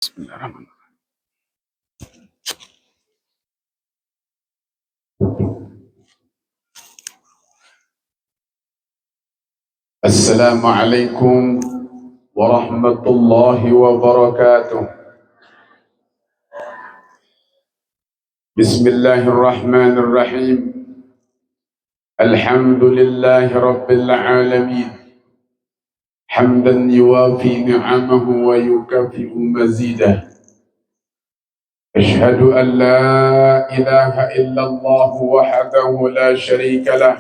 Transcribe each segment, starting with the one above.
Bismillahirrahmanirrahim. Assalamualaikum warahmatullahi wabarakatuh. Bismillahirrahmanirrahim. Alhamdulillahi rabbil alamin. Hamdan yuwafi ni'amahu wa yukafi'u mazidah. Ashhadu an la ilaha illallah wahdahu la sharika lah.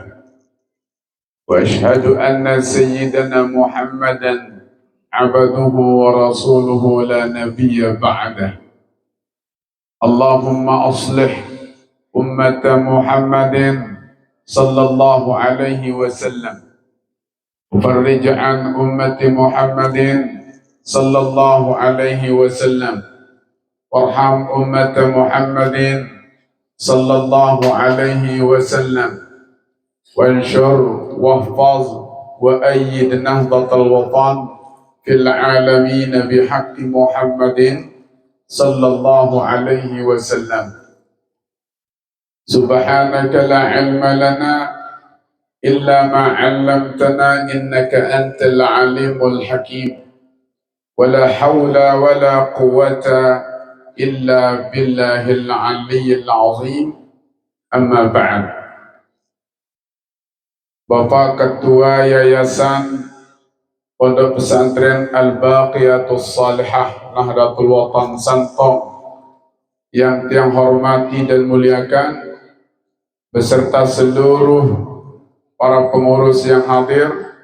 وأشهد أن سيدنا محمدا عبده ورسوله لا نبي بعده. اللهم أصلح أمة محمد صلى الله عليه وسلم وفرج عن أمة محمد صلى الله عليه وسلم وارحم أمة محمد صلى الله عليه وسلم وانشر واحفظ وأيد نهضة الوطن في العالمين بحق محمد صلى الله عليه وسلم. سبحانك لا علم لنا إلا ما علمتنا إنك أنت العليم الحكيم ولا حول ولا قوة إلا بالله العلي العظيم. أما بعد. Bapak Ketua Yayasan Pondok Pesantren Al-Baqiyatus Salihah Nahdlatul Watan Santong yang tiang hormati dan muliakan, beserta seluruh para pengurus yang hadir,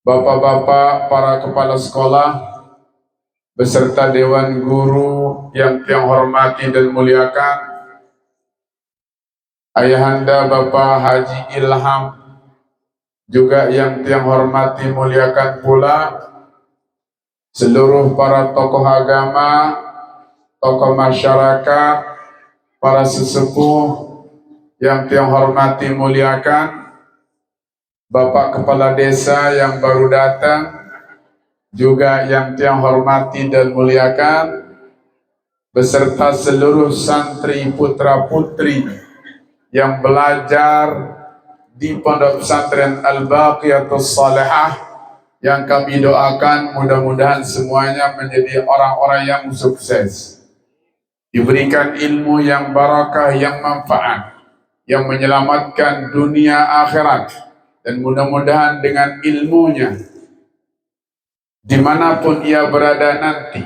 bapak-bapak para kepala sekolah, beserta Dewan Guru yang tiang hormati dan muliakan, Ayahanda Bapak Haji Ilham juga yang tiang hormati muliakan pula, seluruh para tokoh agama, tokoh masyarakat, para sesepuh yang tiang hormati muliakan, Bapak Kepala Desa yang baru datang juga yang tiang hormati dan muliakan, beserta seluruh santri putra putri yang belajar di Pondok Pesantren Al-Baqiyatus Salihah, yang kami doakan mudah-mudahan semuanya menjadi orang-orang yang sukses, diberikan ilmu yang barakah, yang manfaat, yang menyelamatkan dunia akhirat, dan mudah-mudahan dengan ilmunya dimanapun ia berada nanti,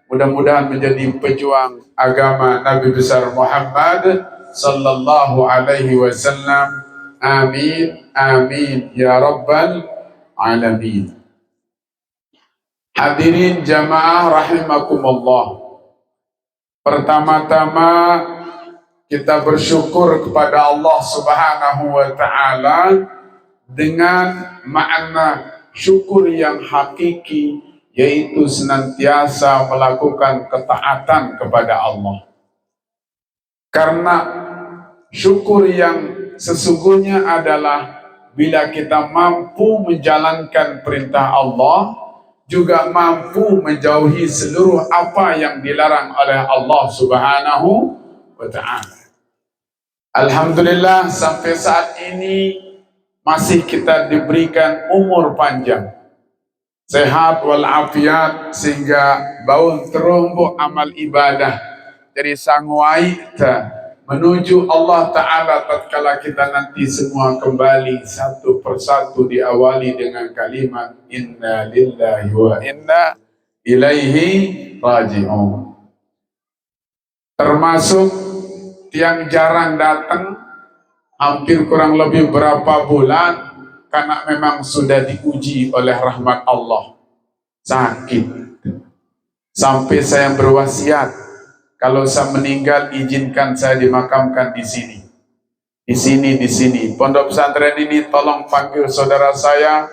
mudah-mudahan menjadi pejuang agama Nabi besar Muhammad sallallahu alaihi wasallam. Amin, amin, ya rabbal alamin. Hadirin jamaah rahimakumullah. Pertama-tama kita bersyukur kepada Allah subhanahu wa ta'ala dengan makna syukur yang hakiki, yaitu senantiasa melakukan ketaatan kepada Allah. Karena syukur yang sesungguhnya adalah bila kita mampu menjalankan perintah Allah, juga mampu menjauhi seluruh apa yang dilarang oleh Allah subhanahu wa ta'ala. Alhamdulillah sampai saat ini masih kita diberikan umur panjang, sehat walafiat, sehingga baun terumbu amal ibadah dari sangwai menuju Allah Ta'ala tatkala kita nanti semua kembali satu persatu, diawali dengan kalimat inna lillahi wa inna ilaihi raji'un. Termasuk yang jarang datang, hampir kurang lebih berapa bulan, karena memang sudah diuji oleh rahmat Allah, sakit, sampai saya berwasiat, kalau saya meninggal izinkan saya dimakamkan di sini, di sini, di sini. Pondok pesantren ini tolong panggil saudara saya,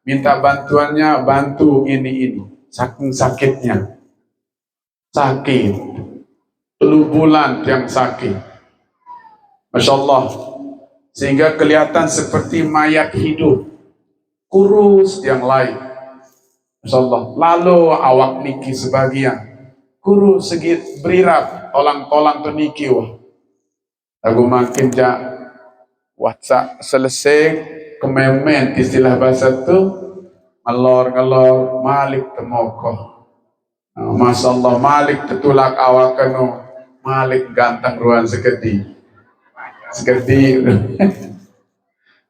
minta bantuannya, bantu ini. Saking sakitnya, sakit, 10 bulan yang sakit, Masya Allah, sehingga kelihatan seperti mayat hidup, kurus yang lain, Masya Allah. Lalu awak niki sebagian, kuru segit berirap tolang-tolang tu niki wah. Lagu makin jak WhatsApp selesai kememen istilah bahasa tu ngalor-ngalor malik temokoh. Masya Allah malik tetulak awakanu malik ganteng ruan sekedi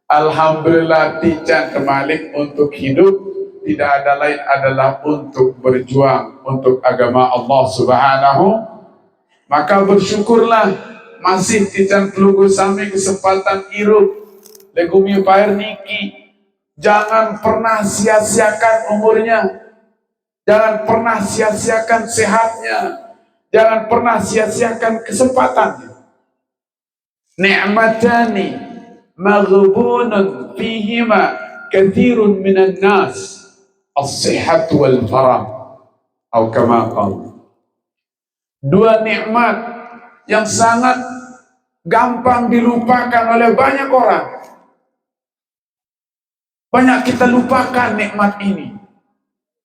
Alhamdulillah tijan kemalik untuk hidup tidak ada lain adalah untuk berjuang untuk agama Allah Subhanahu. Maka bersyukurlah masih tijan pelugu sami kesempatan irup legumi pair niki. Jangan pernah sia-siakan umurnya, jangan pernah sia-siakan sehatnya, jangan pernah sia-siakan kesempatannya. Ni'matani maghbunun fihima kathirun minan nas as-sihat wal farah atau kama qala. Dua nikmat yang sangat gampang dilupakan oleh banyak orang. Banyak kita lupakan nikmat ini.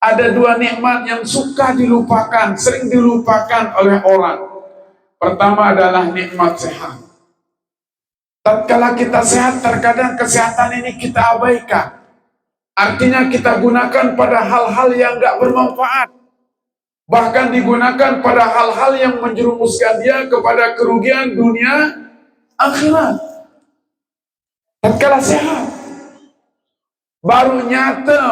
Ada dua nikmat yang suka dilupakan, sering dilupakan oleh orang. Pertama adalah nikmat sehat. Tatkala kita sehat, terkadang kesehatan ini kita abaikan. Artinya kita gunakan pada hal-hal yang gak bermanfaat. Bahkan digunakan pada hal-hal yang menjerumuskan dia kepada kerugian dunia akhirat. Tatkala sehat, baru nyata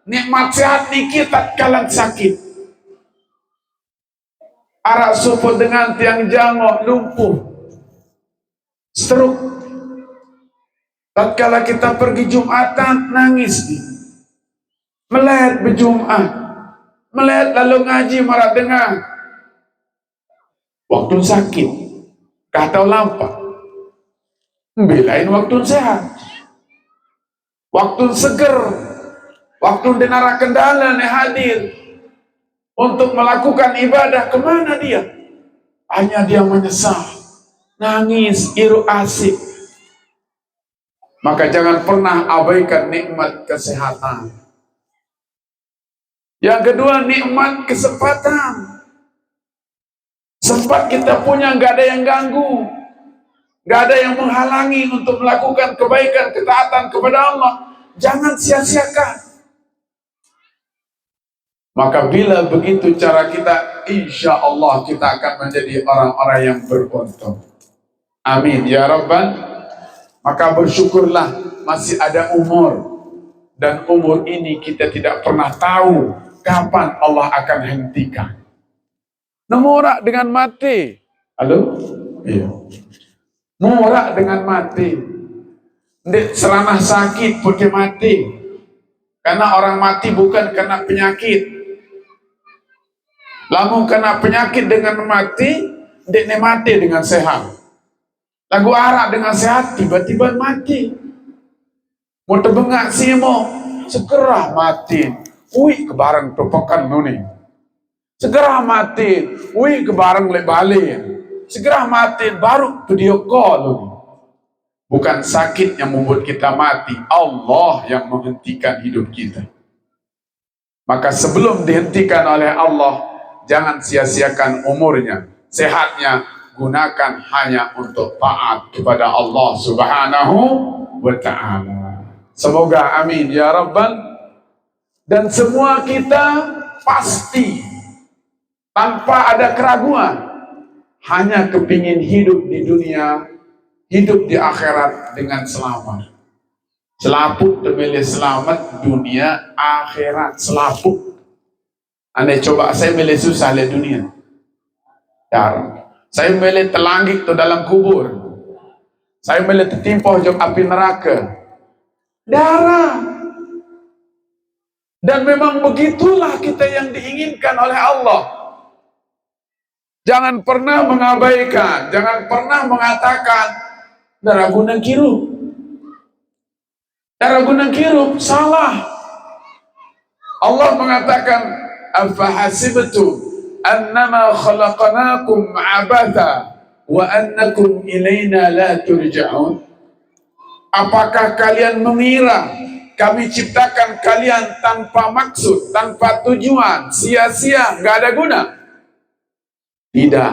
nikmat sehat niki tatkala sakit. Arak suput dengan tiang jangok lumpuh, stroke. Tatkala kita pergi Jumatan nangis, melihat berjumat, melihat lalu ngaji marah dengar. Waktu sakit, kata lampak, belain waktu sehat, waktu seger, waktu denara kendala nih hadir untuk melakukan ibadah, kemana dia? Hanya dia menyesal, nangis, iru asik. Maka jangan pernah abaikan nikmat kesehatan. Yang kedua, nikmat kesempatan. Sempat kita punya, nggak ada yang ganggu, nggak ada yang menghalangi untuk melakukan kebaikan, ketaatan kepada Allah. Jangan sia-siakan. Maka bila begitu cara kita, insya Allah kita akan menjadi orang-orang yang beruntung. Amin ya Rabbal. Maka bersyukurlah masih ada umur. Dan umur ini kita tidak pernah tahu kapan Allah akan hentikan. Nomorak dengan mati. Halo? Iya. Nomorak dengan mati. Ndek seranah sakit putih mati. Karena orang mati bukan kena penyakit. Lamun kena penyakit dengan mati, ndek ne mati dengan sehat. Lagu arak dengan sehat, tiba-tiba mati. Mau tebengak simo, segera mati. Ui kebarang topokan nuni. Segera mati. Ui kebarang lek balik. Segera mati, baru video call. Bukan sakit yang membuat kita mati, Allah yang menghentikan hidup kita. Maka sebelum dihentikan oleh Allah, jangan sia-siakan umurnya, sehatnya, gunakan hanya untuk taat kepada Allah Subhanahu wa ta'ala. Semoga amin ya Rabbal. Dan semua kita pasti tanpa ada keraguan hanya kepingin hidup di dunia, hidup di akhirat dengan selamat. Selaput demi selamat dunia akhirat, selaput. Anda coba, saya milih susah le dunia. Jarang. Saya milih telanggik tu dalam kubur. Saya milih tertimpa jom api neraka. Darah. Dan memang begitulah kita yang diinginkan oleh Allah. Jangan pernah mengabaikan, jangan pernah mengatakan darah guna kiru. Darah guna kiru, salah. Allah mengatakan, afahasibtum annama khalaqnakum abatha wa annakum ilaina la turja'un. Apakah kalian mengira kami ciptakan kalian tanpa maksud, tanpa tujuan, sia-sia, nggak ada guna? Tidak.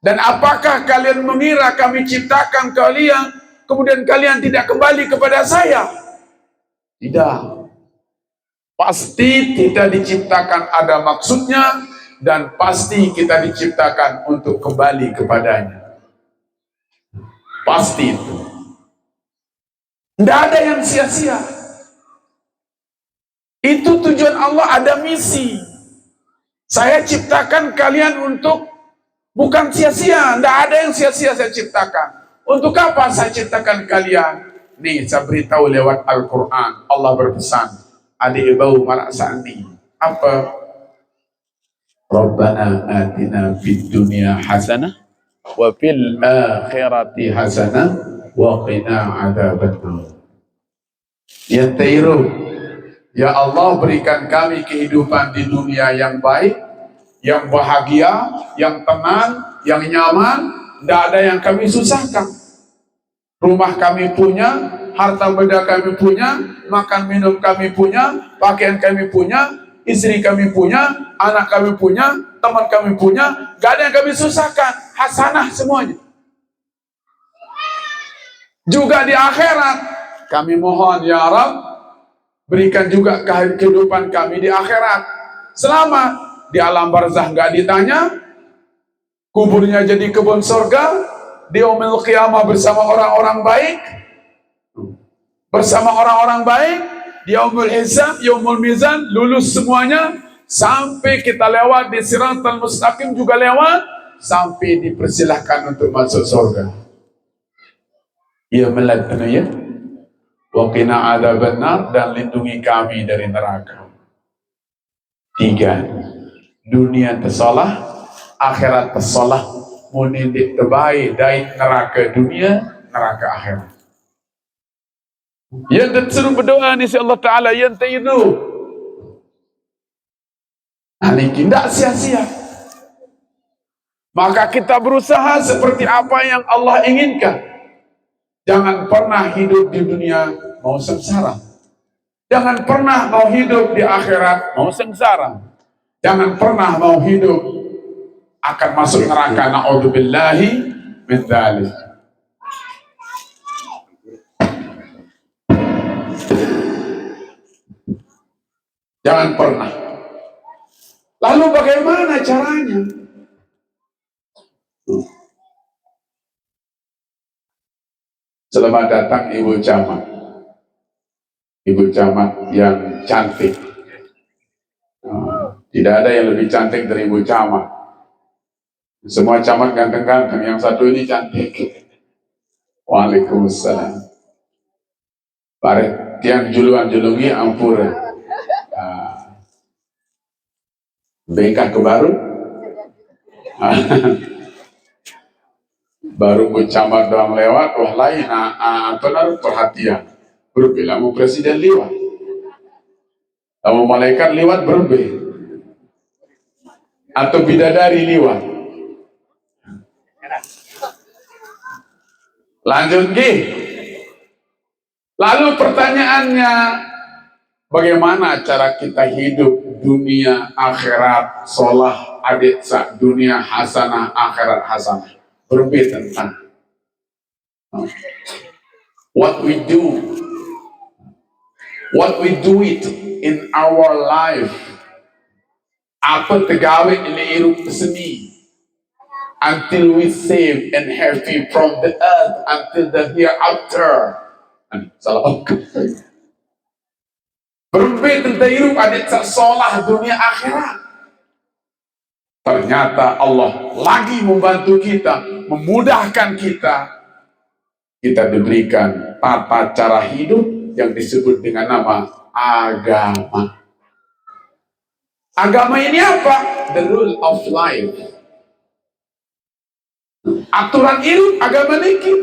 Dan apakah kalian mengira kami ciptakan kalian, kemudian kalian tidak kembali kepada saya? Tidak. Pasti kita diciptakan ada maksudnya, dan pasti kita diciptakan untuk kembali kepadanya. Pasti itu. Tidak ada yang sia-sia. Itu tujuan Allah, ada misi. Saya ciptakan kalian untuk bukan sia-sia, tidak ada yang sia-sia saya ciptakan. Untuk apa saya ciptakan kalian? Nih, saya beritahu lewat Al-Quran. Allah berpesan, adik bau marasani. Apa? Rabbana atina fid dunya hasanah wa fil akhirati hasanah wa qina adzabannar. Ya Tairu, ya Allah berikan kami kehidupan di dunia yang baik, yang bahagia, yang tenang, yang nyaman, tidak ada yang kami susahkan. Rumah kami punya, harta benda kami punya, makan minum kami punya, pakaian kami punya, istri kami punya, anak kami punya, teman kami punya, tidak ada yang kami susahkan, hasanah semuanya. Juga di akhirat, kami mohon ya Rabb, berikan juga kehidupan kami di akhirat. Selamat, di alam barzah nggak ditanya, kuburnya jadi kebun surga, di yaumil qiyamah bersama orang-orang baik, di yaumul hisab, yaumul mizan, lulus semuanya, sampai kita lewat di siratal mustaqim juga lewat, sampai dipersilahkan untuk masuk surga. Ya melakana ya, wa qina adzabannar, dan lindungi kami dari neraka. 3, dunia tersalah, akhirat tersalah, munindik terbaik dari neraka dunia, neraka akhirat. Yang disuruh berdoa ni si Allah Ta'ala, yang itu ini tidak sia-sia. Maka kita berusaha seperti apa yang Allah inginkan. Jangan pernah hidup di dunia mau sengsara. Jangan pernah mau hidup di akhirat mau sengsara. Jangan pernah mau hidup akan masuk neraka. Na'udzubillahi min dzalik. Jangan pernah. Lalu bagaimana caranya? Selamat datang Ibu Camat. Ibu Camat yang cantik. Tidak ada yang lebih cantik dari Ibu Camat. Semua camat ganteng-ganteng, yang satu ini cantik. Waalaikumsalam. Parek tiang juluan-julungi ampura. Bengkak ke baru. Baru Bu Camat doang lewat, wah lain, benar perhatian. Berbilang mau presiden lewat. Mau malaikat lewat berbe. Atau bidadari lewat. Lanjut G. Lalu pertanyaannya, bagaimana cara kita hidup dunia akhirat solah adik sak, dunia hasanah akhirat hasanah? Berbeda tentang what we do it in our life. Apa tegawe ini irup seni until we save and happy from the earth until the hereafter. Salah. Berbeda tentang irup adik sak solah dunia akhirat. Ternyata Allah lagi membantu kita, memudahkan kita. Kita diberikan tata cara hidup yang disebut dengan nama agama. Agama ini apa? The rule of life. Aturan hidup agama niki.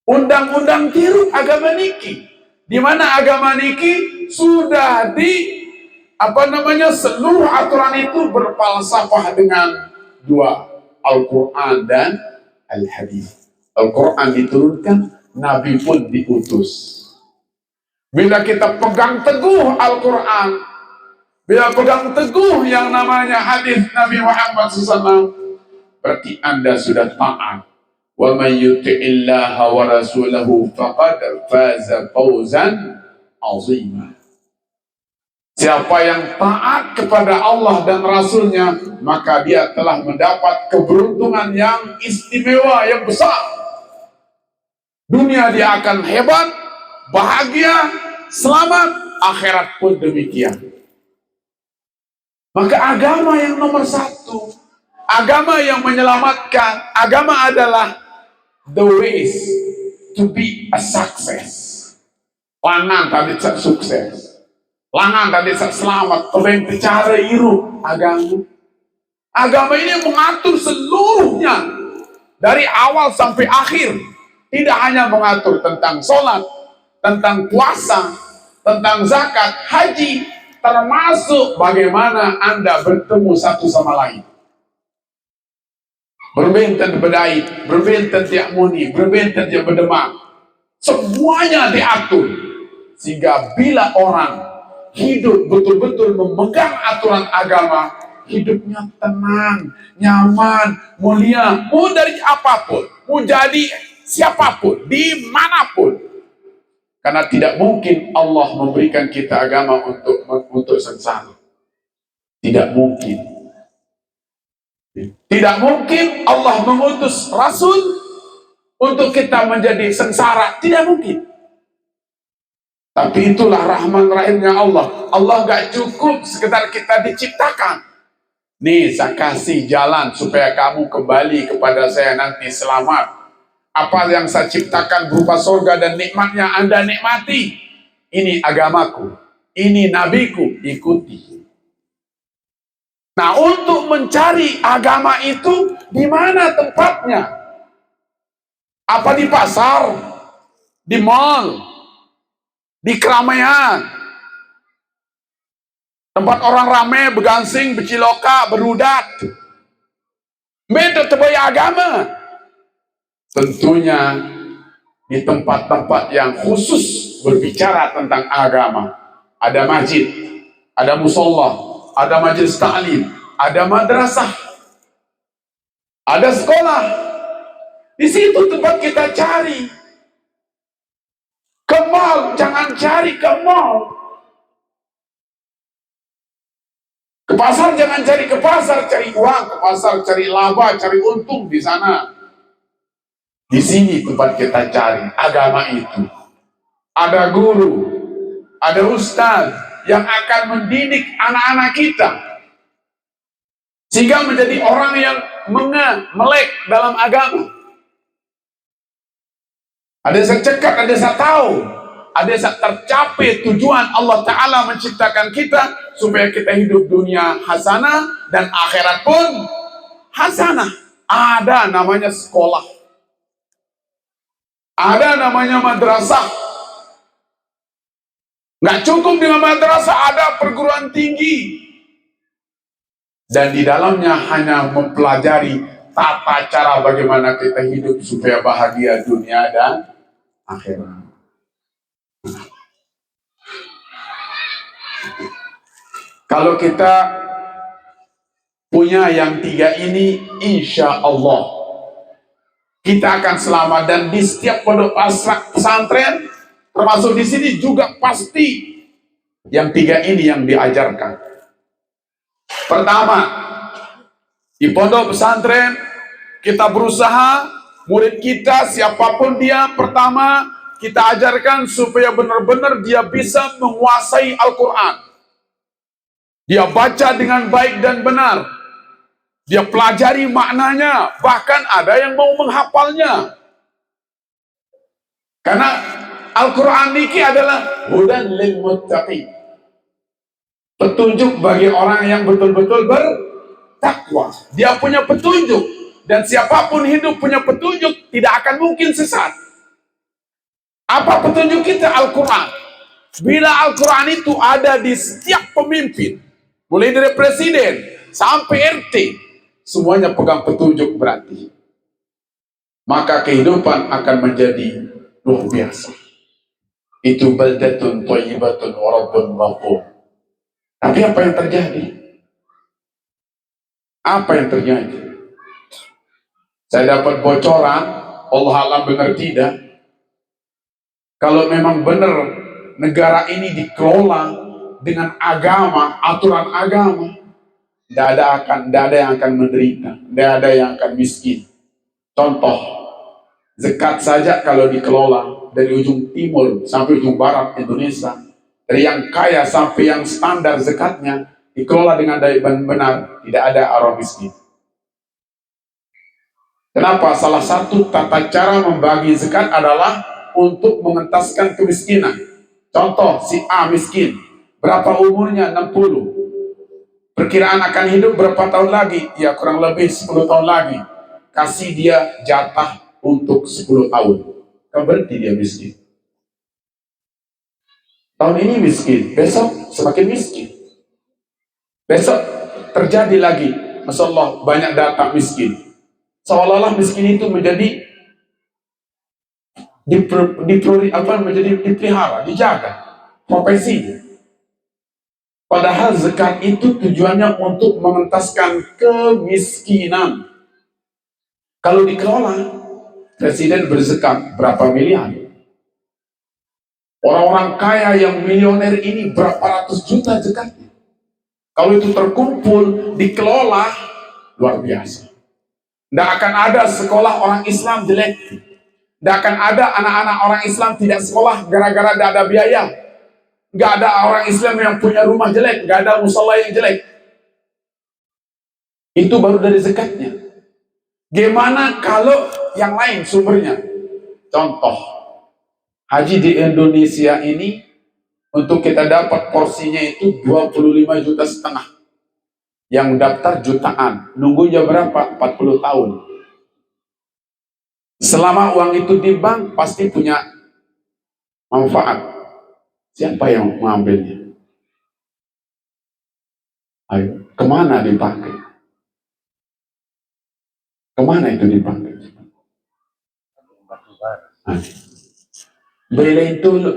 Undang-undang hidup agama niki. Di mana agama niki sudah seluruh aturan itu berfalsafah dengan dua, Al-Quran dan Al-Hadis. Al-Quran diturunkan, Nabi pun diutus. Bila kita pegang teguh Al-Quran, Bila pegang teguh yang namanya hadis Nabi Muhammad SAW, berarti Anda sudah taat. Wa may yuti'illaha wa rasulahu faqad faza fawzan 'azima. Siapa yang taat kepada Allah dan Rasulnya, maka dia telah mendapat keberuntungan yang istimewa, yang besar. Dunia dia akan hebat, bahagia, selamat, akhirat pun demikian. Maka agama yang nomor satu, agama yang menyelamatkan, agama adalah the ways to be a success. Langan tadi sukses, langan tadi selamat, kemudian bicara iru agama. Agama ini mengatur seluruhnya dari awal sampai akhir. Tidak hanya mengatur tentang sholat, tentang puasa, tentang zakat, haji, termasuk bagaimana Anda bertemu satu sama lain. Berbenten bedait, berbenten tiak muni, berbenten tiak berdemak. Semuanya diatur. Sehingga bila orang hidup betul-betul memegang aturan agama, hidupnya tenang, nyaman, mulia. Mau dari apapun, mau jadi siapapun, dimanapun. Karena tidak mungkin Allah memberikan kita agama untuk sengsara. Tidak mungkin. Tidak mungkin Allah mengutus Rasul untuk kita menjadi sengsara. Tidak mungkin. Tapi itulah rahman rahimnya Allah. Allah gak cukup sekedar kita diciptakan. Nih, saya kasih jalan supaya kamu kembali kepada saya nanti selamat. Apa yang saya ciptakan berupa surga dan nikmatnya Anda nikmati. Ini agamaku, ini nabiku, ikuti. Nah, untuk mencari agama itu di mana tempatnya? Apa di pasar, di mall, di keramaian, tempat orang ramai begansing, berciloka, berudat. Beda tebaya agama. Tentunya di tempat-tempat yang khusus berbicara tentang agama. Ada masjid, ada musola, ada majelis ta'lim, ada madrasah, ada sekolah. Di situ tempat kita cari. Ke mall, jangan cari ke mall. Ke pasar jangan cari ke pasar, cari uang. Ke pasar cari laba, cari untung di sana. Di sini tempat kita cari agama itu. Ada guru, ada ustaz yang akan mendidik anak-anak kita sehingga menjadi orang yang melek dalam agama. Ada yang cekat, ada yang tahu, ada yang tercapai tujuan Allah Ta'ala menciptakan kita supaya kita hidup dunia hasanah dan akhirat pun hasanah. Ada namanya sekolah, ada namanya madrasah. Nggak cukup dengan madrasah, ada perguruan tinggi. Dan di dalamnya hanya mempelajari tata cara bagaimana kita hidup supaya bahagia dunia dan akhirat. Kalau kita punya yang tiga ini, insya Allah kita akan selamat. Dan di setiap pondok pesantren, termasuk di sini juga pasti yang tiga ini yang diajarkan. Pertama, di pondok pesantren kita berusaha murid kita siapapun dia, pertama kita ajarkan supaya benar-benar dia bisa menguasai Al-Quran. Dia baca dengan baik dan benar. Dia pelajari maknanya, bahkan ada yang mau menghafalnya. Karena Al-Quran ini adalah hudan lil muttaqin, petunjuk bagi orang yang betul-betul bertakwa. Dia punya petunjuk, dan siapapun hidup punya petunjuk, tidak akan mungkin sesat. Apa petunjuk kita? Al-Quran. Bila Al-Quran itu ada di setiap pemimpin, mulai dari presiden sampai RT, semuanya pegang petunjuk berarti, maka kehidupan akan menjadi luar biasa. Itu baldatun thayyibatun wa rabbun ghafur. Tapi apa yang terjadi? Apa yang terjadi? Saya dapat bocoran, Allah alam benar tidak, kalau memang benar negara ini dikelola dengan agama, aturan agama, tidak ada yang akan menderita, tidak ada yang akan miskin. Contoh, zakat saja kalau dikelola dari ujung timur sampai ujung barat Indonesia, dari yang kaya sampai yang standar zakatnya dikelola dengan benar, tidak ada orang miskin. Kenapa? Salah satu tata cara membagi zakat adalah untuk mengentaskan kemiskinan. Contoh, si A miskin. Berapa umurnya? 60. Perkiraan akan hidup berapa tahun lagi? Ya kurang lebih 10 tahun lagi. Kasih dia jatah untuk 10 tahun. Kan berarti dia miskin. Tahun ini miskin, besok semakin miskin. Besok terjadi lagi, Masya Allah, banyak data miskin. Seolah-olah miskin itu menjadi dipelihara, dijaga profesinya. Padahal zakat itu tujuannya untuk mengentaskan kemiskinan. Kalau dikelola, presiden berzakat berapa miliar? Orang-orang kaya yang milioner ini berapa ratus juta zakatnya. Kalau itu terkumpul, dikelola, luar biasa. Tidak akan ada sekolah orang Islam jelek. Tidak akan ada anak-anak orang Islam tidak sekolah gara-gara tidak ada biaya. Tidak ada orang Islam yang punya rumah jelek. Tidak ada musola yang jelek. Itu baru dari zakatnya. Gimana kalau yang lain sumbernya? Contoh, haji di Indonesia ini untuk kita dapat porsinya itu 25,5 juta. Yang daftar jutaan. Nunggunya berapa? 40 tahun. Selama uang itu di bank pasti punya manfaat. Siapa yang mengambilnya? Ayo, kemana dipakai? Kemana itu dipakai? Belain dulu,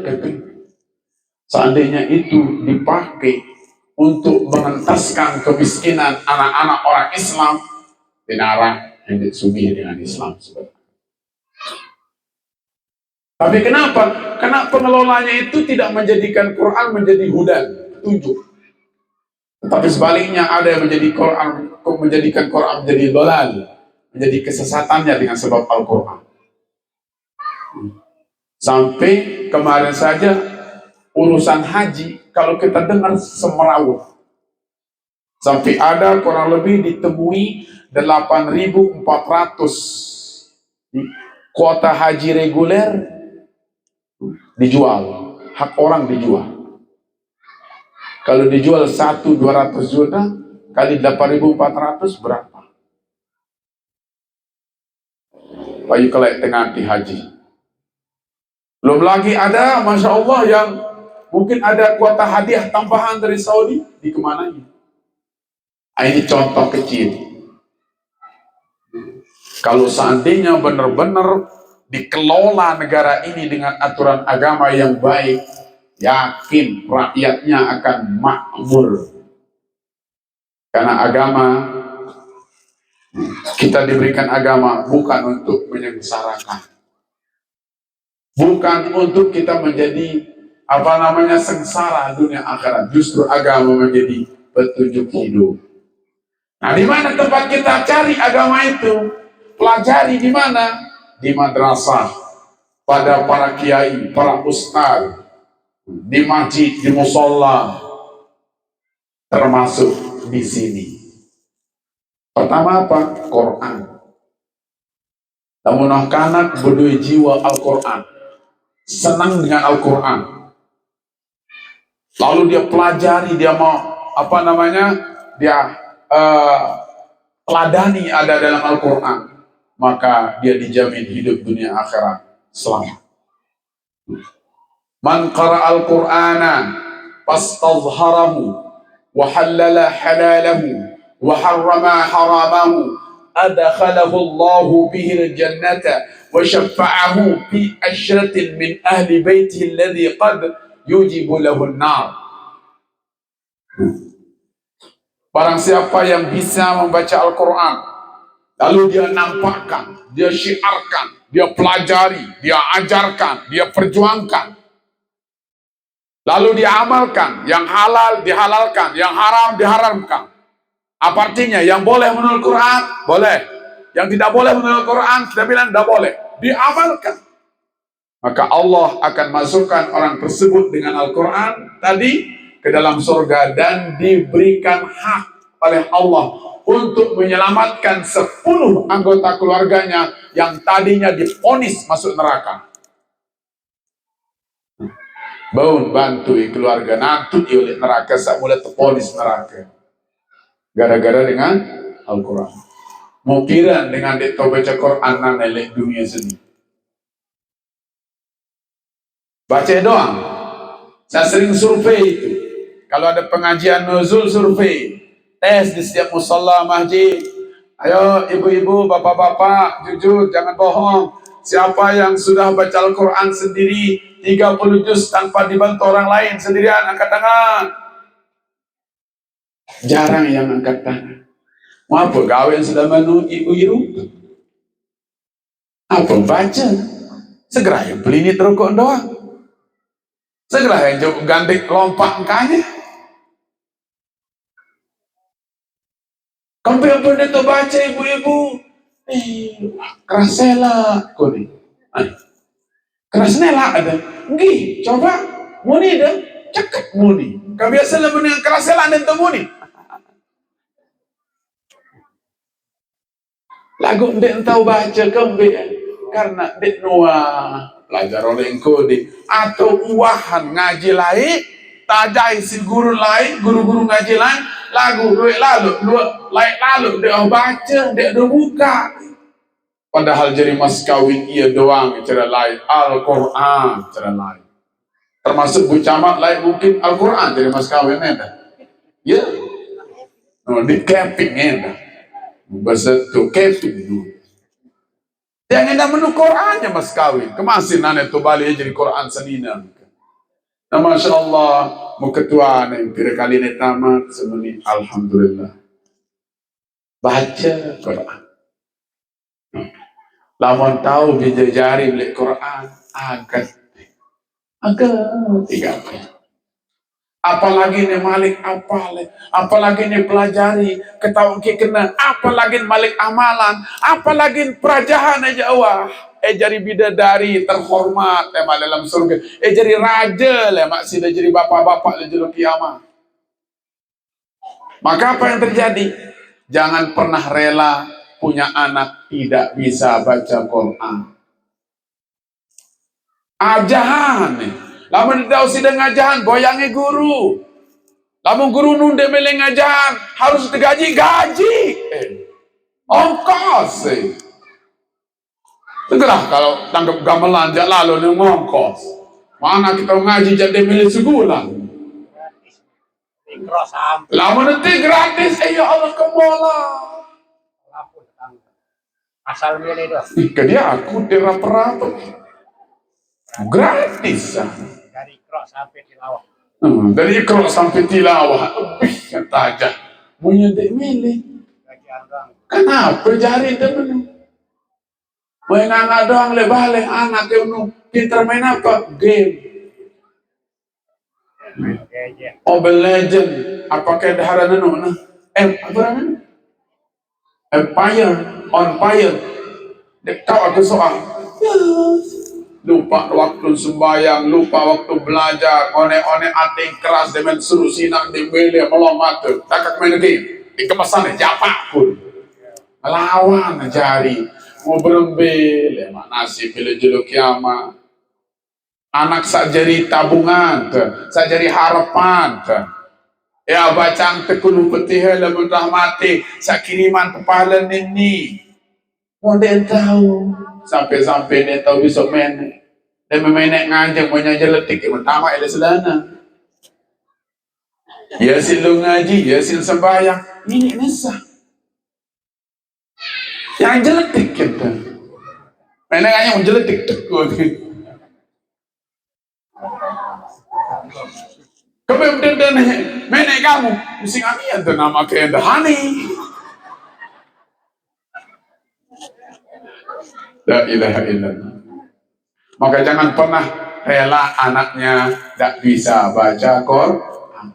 seandainya itu dipakai untuk mengentaskan kemiskinan anak-anak orang Islam, dinarang yang disubih dengan Islam. Tapi kenapa? Karena pengelolanya itu tidak menjadikan Quran menjadi hudan, petunjuk. Tapi sebaliknya ada yang menjadikan Quran menjadi dolal, menjadi kesesatannya dengan sebab Al-Quran. Sampai kemarin saja urusan haji, kalau kita dengar semerawut. Sampai ada kurang lebih ditemui 8.400 kuota haji reguler dijual, hak orang dijual. Kalau dijual 1.200 juta kali 8.400 berapa? Bayu kelek tengah di haji. Belum lagi ada, Masya Allah, yang mungkin ada kuota hadiah tambahan dari Saudi, di kemananya? Ini contoh kecil. Kalau seandainya benar-benar dikelola negara ini dengan aturan agama yang baik, yakin rakyatnya akan makmur. Karena agama, kita diberikan agama bukan untuk menyengsarakan, bukan untuk kita menjadi sengsara dunia akhirat. Justru agama menjadi petunjuk hidup. Nah, di mana tempat kita cari agama itu? Pelajari di mana? Di madrasah, pada para kiai, para ustaz, di masjid, di musola, termasuk di sini. Pertama apa? Quran. Namun anak berdua jiwa Al-Quran, senang dengan Al-Quran. Lalu dia pelajari, dia mau dia teladani ada dalam Al-Quran, maka dia dijamin hidup dunia akhirat selamat. Man qara al-Qur'ana fastazharahu wa halala halalahu wa harrama haramahu adkhalahu Allahu bihi al-jannata wa syafa'ahu fi ashratin min ahli baitihi alladhi qad yujibu lahu an-nar. Barang siapa yang bisa membaca Al-Quran, lalu dia nampakkan, dia syiarkan, dia pelajari, dia ajarkan, dia perjuangkan, lalu dia amalkan, yang halal dihalalkan, yang haram diharamkan. Apa artinya? Yang boleh menurut Quran, boleh. Yang tidak boleh menurut Quran, kita bilang tidak boleh. Diamalkan. Maka Allah akan masukkan orang tersebut dengan Al-Quran tadi ke dalam surga dan diberikan hak oleh Allah untuk menyelamatkan 10 anggota keluarganya yang tadinya divonis masuk neraka. Baun bantu keluarga nanti oleh neraka mulai terponis neraka. Gara-gara dengan Al-Quran. Mau kira dengan dia baca Quran nanti dunia sini. Baca doang. Saya sering survei itu. Kalau ada pengajian nuzul survei. Tes di setiap musalla masjid. Ayo ibu-ibu, bapak-bapak, jujur jangan bohong. Siapa yang sudah baca Al-Quran sendiri 30 juz tanpa dibantu orang lain sendirian, angkat tangan. Jarang yang angkat tangan. Mau apa gawe yang sudah manu ibu-ibu? Apa baca? Segera yang beli ini rokok doang. Segera yang jauh gandeng lompat kanya. Kampung pun itu baca ibu-ibu. Kerasela kau ni. Kerasela ada. Nggih, coba muni dah. Cakap muni. Kau biasa lah muni kerasela dan tu muni. Lagu dek tahu baca kembali karena dek nuah pelajar oleh engkau di atau uahan ngaji lain tajai si guru lain guru-guru ngaji lain lagu duit lalu dia baca dia buka padahal jadi mas kawin ia doang cara lain Al-Quran cara lain termasuk Bu Camat lain mungkin Al-Quran jadi mas kawin ada ya di camping ada bahasa tu camping dulu. Yang hendak menu Qurannya mas kawin. Kemasin nane tu balik jadi Quran senina. Nah Masya Allah. Mau ketua nih. Kira kali ini tamat. Semenit. Alhamdulillah. Baca Quran. Lamun tahu dijajari beli Quran. Agak. Tiga. Apalagi nih malik apalagi nih pelajari ketahuan kena apalagi malik amalan apalagi perajahan aja wah jadi bidadari terhormat dalam surga jadi raja mak sudah jadi bapak-bapak di kiamat. Maka apa yang terjadi? Jangan pernah rela punya anak tidak bisa baca Quran. Ajahan nih. Lamun tidak usah ngajahan, boyangi guru. Lamun guru nunde meleng ngajahan, harus digaji gaji. Ongkos. Segera kalau tangkap gamelan jak lalu nih ngongkos. Mana kita ngaji jadi milik sebulan. Lamun nanti gratis, ya Allah kemola. Asal milih doh. Dia aku derap-rap. Gratis. Dari Iqra sampai tilawah. Dari Iqra sampai tilawah. Kata aja. Punya dek milih. Kenapa jari temen? Main anak doang lebih anak yang pintar main apa? Game. Mobile Legend. Apakah daharan anu? Apa namanya? Empire. On fire. Kau aku soal. Lupa waktu sembahyang, lupa waktu belajar, one-one ating keras dengan suruh sinak di beli melomat tuh, takak main game, di kemasannya japak pun, melawan jari, mau berembel, emak nasi pilih jeluk kiamat, anak sajari tabungan, sajari harapan, ya bacaan tekunu petih lamun rahmati, sakiriman kepala nini, mau dia tahu. Sampai-sampai dia tahu bisa main dan memainnya ngajak mau nyajar letik yang pertama ada selana ya silu ngaji ya sil sembahyang ini nesah yang jeletik kita mainnya ngajak mau jeletik Kemudian dan menek kamu, mesti kami yang nama keendahani. La ilaha illallah. Maka jangan pernah rela anaknya tidak bisa baca Quran.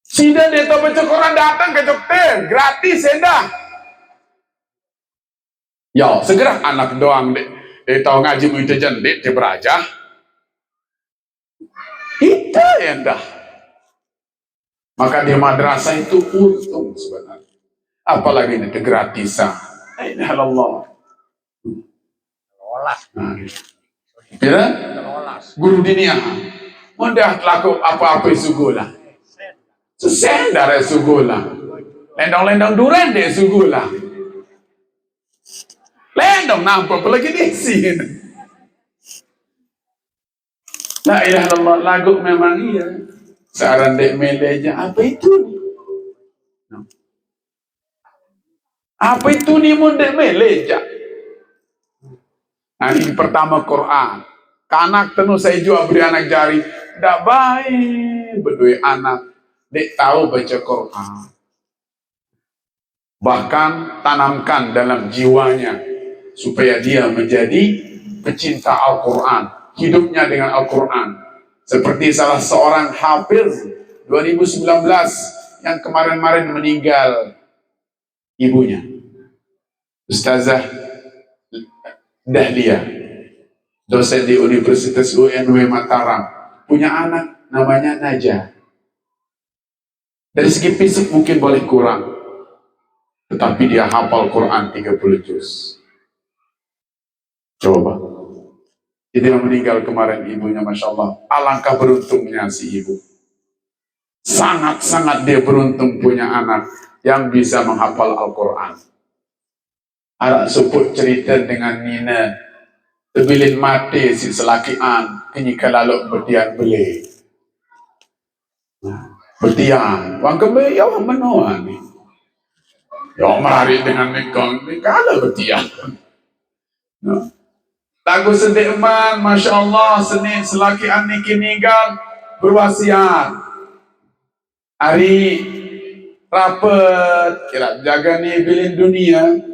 Sida dia tahu baca Quran datang ke dokter, gratis endah. Ya, segera anak doang dek. Dia tahu ngaji itu jendit dia beraja. Itu endah. Maka di madrasah itu untung sebenarnya. Apalagi ini gratisan. Ini Allah. Ya, guru dunia. Mudah laku apa-apa sugula. Sesendar sugula. Lendong-lendong duren deh sugula. Lendong nampak apalagi di sini. La ilaha illallah, lagu memang iya. Saran dek meleja apa itu? Apa itu nih mun dek meleja? Nah, ini pertama Quran. Kanak tenu saya juga beri anak jari. Tidak baik berdua anak. Dek tahu baca Quran. Bahkan tanamkan dalam jiwanya. Supaya dia menjadi pecinta Al-Quran. Hidupnya dengan Al-Quran. Seperti salah seorang hafiz 2019 yang kemarin-kemarin meninggal ibunya. Ustazah Dahlia, dosen di Universitas UNW Mataram, punya anak namanya Najah. Dari segi fisik mungkin boleh kurang, tetapi dia hafal Quran 30 juz. Coba. Jadi yang meninggal kemarin ibunya, Masya Allah. Alangkah beruntungnya si ibu. Sangat-sangat dia beruntung punya anak yang bisa menghafal Al-Quran. Anak seput cerita dengan Nina. Tebilin mati si selakian. Kini kalalok berdian beli. Berdian. Wang kembali ya wang menua ni. Ya mari dengan nikah. Nikah lah berdian. Lagu sedih eman. Masya Allah. Senin selakian ni kini gal. Berwasiat. Hari rapet. Kira jaga ni bilin dunia.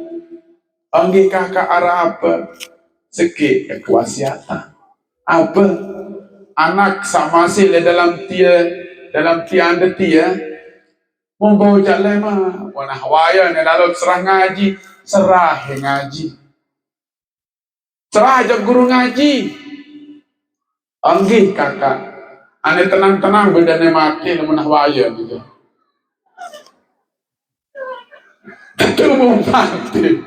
Anggi kakak arah apa? Sikit kewasiatan. Apa? Anak sama si dalam anda tia. Membawa jalan mah. Wanah waya ni lalu serah ngaji. Serah ngaji. Serah aja guru ngaji. Anggi kakak. Ane tenang-tenang benda ni mati menah waya gitu. Itu mau mati.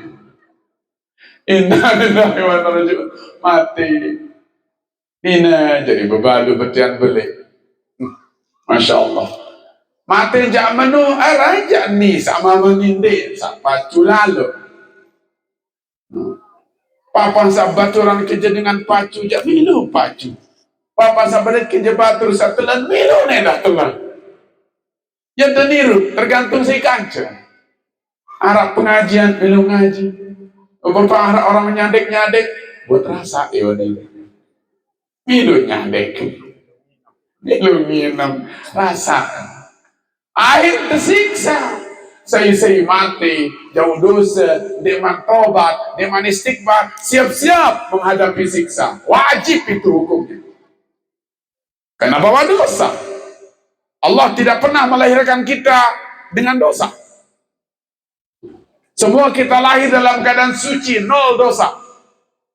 Innalillahi wa inna ilaihi raji'un. Mati. Ina jadi bebalu betian beli. Masya Allah. Mati jak menu raja ni sama menindih sampai lalu. Papa sahabat orang kerja dengan pacu jak minum pacu. Papa sahabat kerja batur satelan minum dah telan. Yang teniru tergantung si kanca. Arab pengajian minum ngaji. Beberapa orang nyadek buat rasa ya udah. Minum nyadek. Minum rasa. Akhir tersiksa. Saya mati, jauh dosa, deman tobat, deman istighfar, siap-siap menghadapi siksa. Wajib itu hukumnya. Karena bawa dosa. Allah tidak pernah melahirkan kita dengan dosa. Semua kita lahir dalam keadaan suci, nol dosa.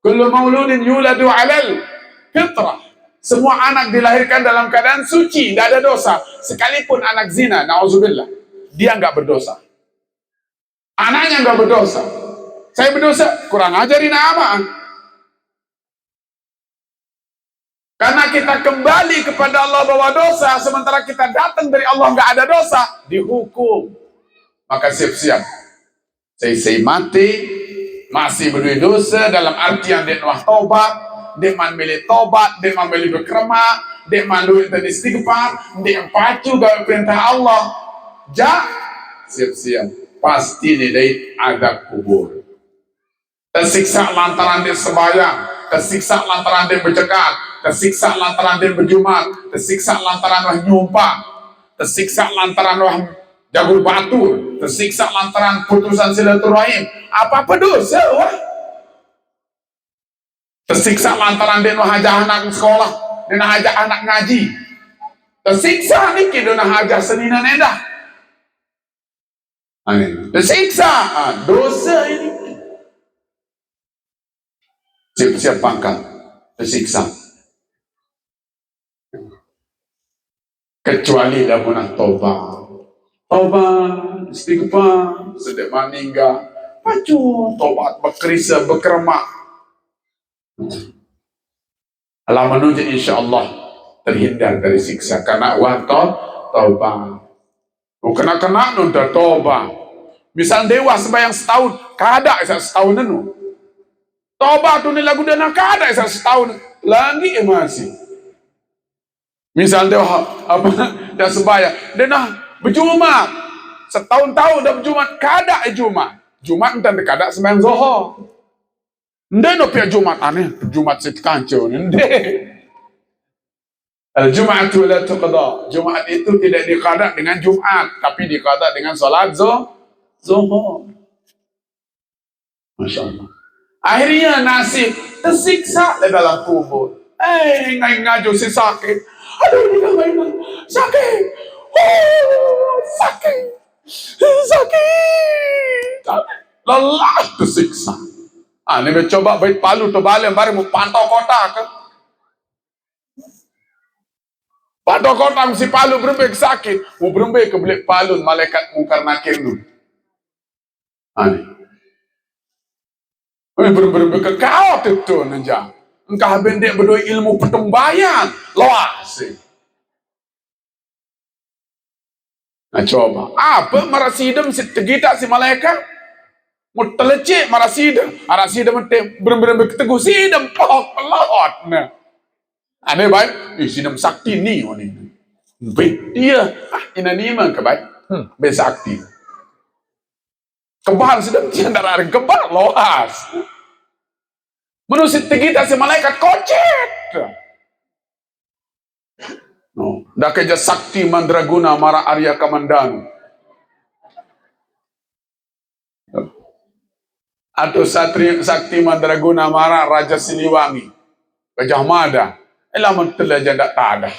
Kullu mauludin yuladu alal fitrah. Semua anak dilahirkan dalam keadaan suci, tidak ada dosa. Sekalipun anak zina, na'udzubillah, dia nggak berdosa. Anaknya nggak berdosa. Saya berdosa, kurang ajarin aman. Karena kita kembali kepada Allah bawa dosa, sementara kita datang dari Allah nggak ada dosa, dihukum. Maka siap-siap. Saya mati, masih berdosa dalam artian dia nuah tobat, dia memilih tobat, dia memilih berkerma, dia manduin dan istighfar, dia pacu gak perintah Allah. Siap-siap, pasti dari adab kubur. Tersiksa lantaran dia sembahyang, tersiksa lantaran dia berzakat, tersiksa lantaran dia berjumat, tersiksa lantaran wah nyumpah, tersiksa lantaran wah jagur batur, tersiksa lantaran putusan silaturahim. Apa dosa wah? Tersiksa lantaran dia ngajak anak sekolah, dia ngajak anak ngaji. Tersiksa nih kita ngajak seninan edah. Tersiksa, dosa ini. Siap-siap pangkat, tersiksa. Kecuali dah punah tobat. Tobat, istighfar, sedek meninggal. Pacu, tobat, bekerisa, berkeremak. Allah menuju insya Allah terhindar dari siksa. Karena waktu tobat. Kena-kena nunda tobat. Misal dewa sembahyang setahun, kada setahun nenu. Tobat tu ni lagu dana kada setahun, lagi masih. Misal dewa apa dah sembahyang, dana berjumat setahun-tahun dah berjumat, kada Jumat. Jumat entah kada sembahyang zuhur. Ndeno pia Jumat aneh, Jumat setkanco nende. Al-Jum'atu la tuqda. Jumat itu tidak diqada dengan Jumat, tapi diqada dengan salat zuhur. Masya Allah. Akhirnya nasib tersiksa di dalam kubur. Ngaju si sakit. Aduh, ini ngapain? Sakit. Oh, sakit. Lelah tersiksa. Ini mencoba baik palu terbalik, baru mau pantau kota ke. Pantau kota mesti palu berembek sakit. Mau berembek ke belik palu, malaikat mungkar nakir nu. Berembek ke kau itu nanja. Engkau bendek berdua ilmu pertembayan. Loas. Nah coba. Apa marasidem kita si malaikat? Mau telecek marasidem. Marasidem berembek keteguh sidem. Pok pelot. Nah. Aneh baik. Sidem sakti ni. Baik dia. Ina ni mah kebaik. Besakti. Kebal sidem tiada ada kebal. Loas. Menurut kita si malaikat kocet. Dah kerja sakti mandraguna mara Arya Kamandanu. Atau satri sakti mandraguna mara Raja Siliwangi. Gajah Mada. Elaman telah janda tak ada.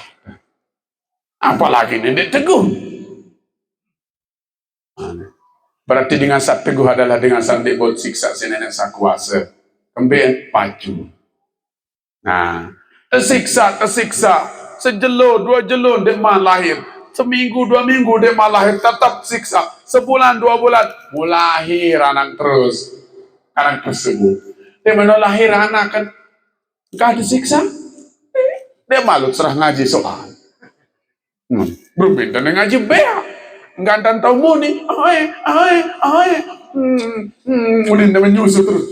Apalagi nenek teguh. Berarti dengan saat teguh adalah dengan sandik bot siksa si nenek sakuasa. Kembali pacu. Nah, tersiksa. Sejelo, dua jelo, dia mah lahir. Seminggu, 2 minggu, dia mah lahir. Tetap siksa. Sebulan, 2 bulan, mulahir anak terus. Anak tersebut. Dia mana lahir anak kan. Gak ada siksa. Dia malu serah ngaji soal. Berbeda dengan ngaji beak. Gantan tahu muni. Muni dia menyusu terus.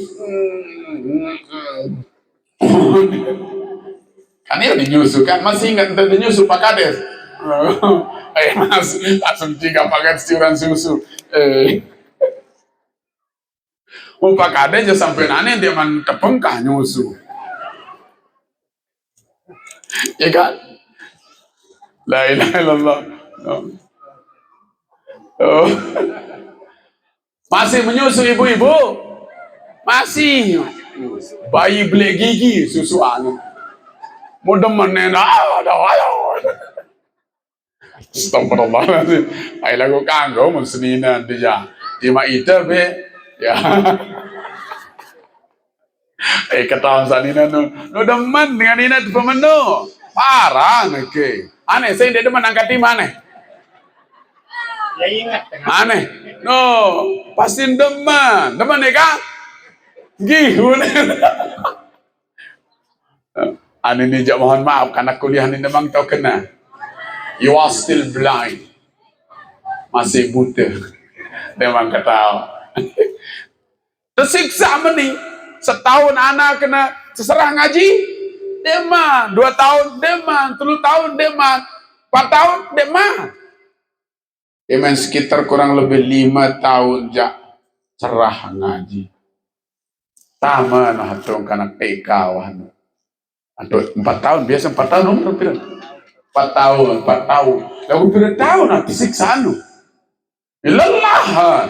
Kan dia dinyusu kan, masih ingat tentang dinyusu Pak Kades. Mas langsung 3 paket siuran susu. Pak Kades aja sampai nane dia man tepengkah nyusu. Ya kan? La ilaha illallah. Masih menyusu ibu-ibu? Masih. Bayi beli gigi susu anu. Mudah menena ada. Astagfirullahaladzim. Ay lagu kanggo musnina dia. Cuma itu be ya. Ketahuan sanina nu demen dengan ini tu pemenu. Parah nake. Aneh saya dia demen angkat tim aneh. Ya ingat. Aneh. No, pasti demen ya kan? Gihun. Ani ni mohon maaf karena kuliah ni memang tahu kena. You are still blind. Masih buta. Memang ketawa. Tersiksa meni. Setahun anak kena seserah ngaji. Deman. 2 tahun deman. 3 tahun deman. 4 tahun deman. Deman sekitar kurang lebih 5 tahun cerah ngaji. Tama na hatong kanak ikaw. Atau 4 tahun, biasa 4 tahun umur pira? 4 tahun, 4 tahun. Lalu pira tahun nanti siksa anu. Lelahan.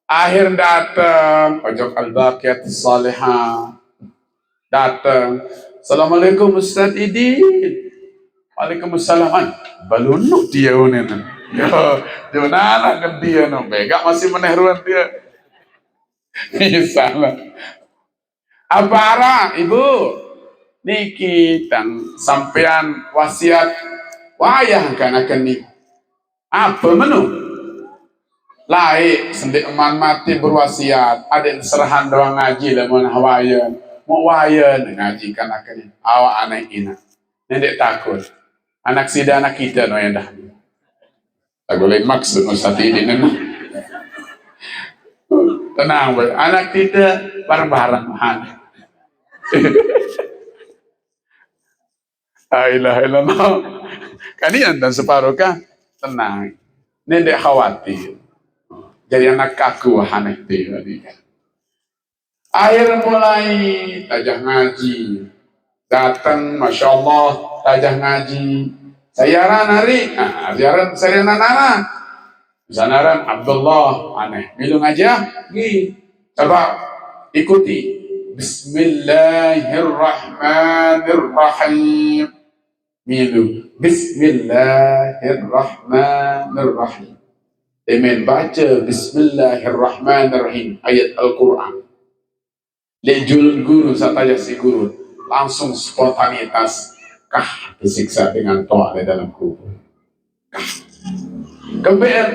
Akhir datang, pojok al-baqiyat salihah. Datang. Assalamualaikum Ustaz Idin. Waalaikumsalam. Balunuk dia unen. Yo, jangan kan dia no. Bega masih meneruan dia. Misalnya. Abara, Ibu. Niki tang sampean wasiat wayah kana keni. Apa menu? Laik sendik eman mati berwasiat. Ada serahan doang ngaji lah mau wayan. Mau wayan ngaji kana keni. Awak anak ina. Nendek takut. Anak sida anak kita no yang dah. Tak boleh maksud Ustaz ini nena. Tenang boy. Anak kita bareng-bareng mahal. La ilaha illallah. Kalian dan separuh kah? Tenang. Nendek khawatir. Jadi anak kaku haneh dia. Akhir mulai tajah ngaji. Datang, Masya Allah, tajah ngaji. Sayaran hari, sayaran nana. Sanaran Abdullah, aneh. Milu ngaji ya? Gih. Coba ikuti. Bismillahirrahmanirrahim. Milu. Bismillahirrahmanirrahim. Demen baca Bismillahirrahmanirrahim. Ayat Al-Quran. Lejul guru, saya si guru. Langsung spontanitas. Kah disiksa dengan toa di dalam kubur. Kemudian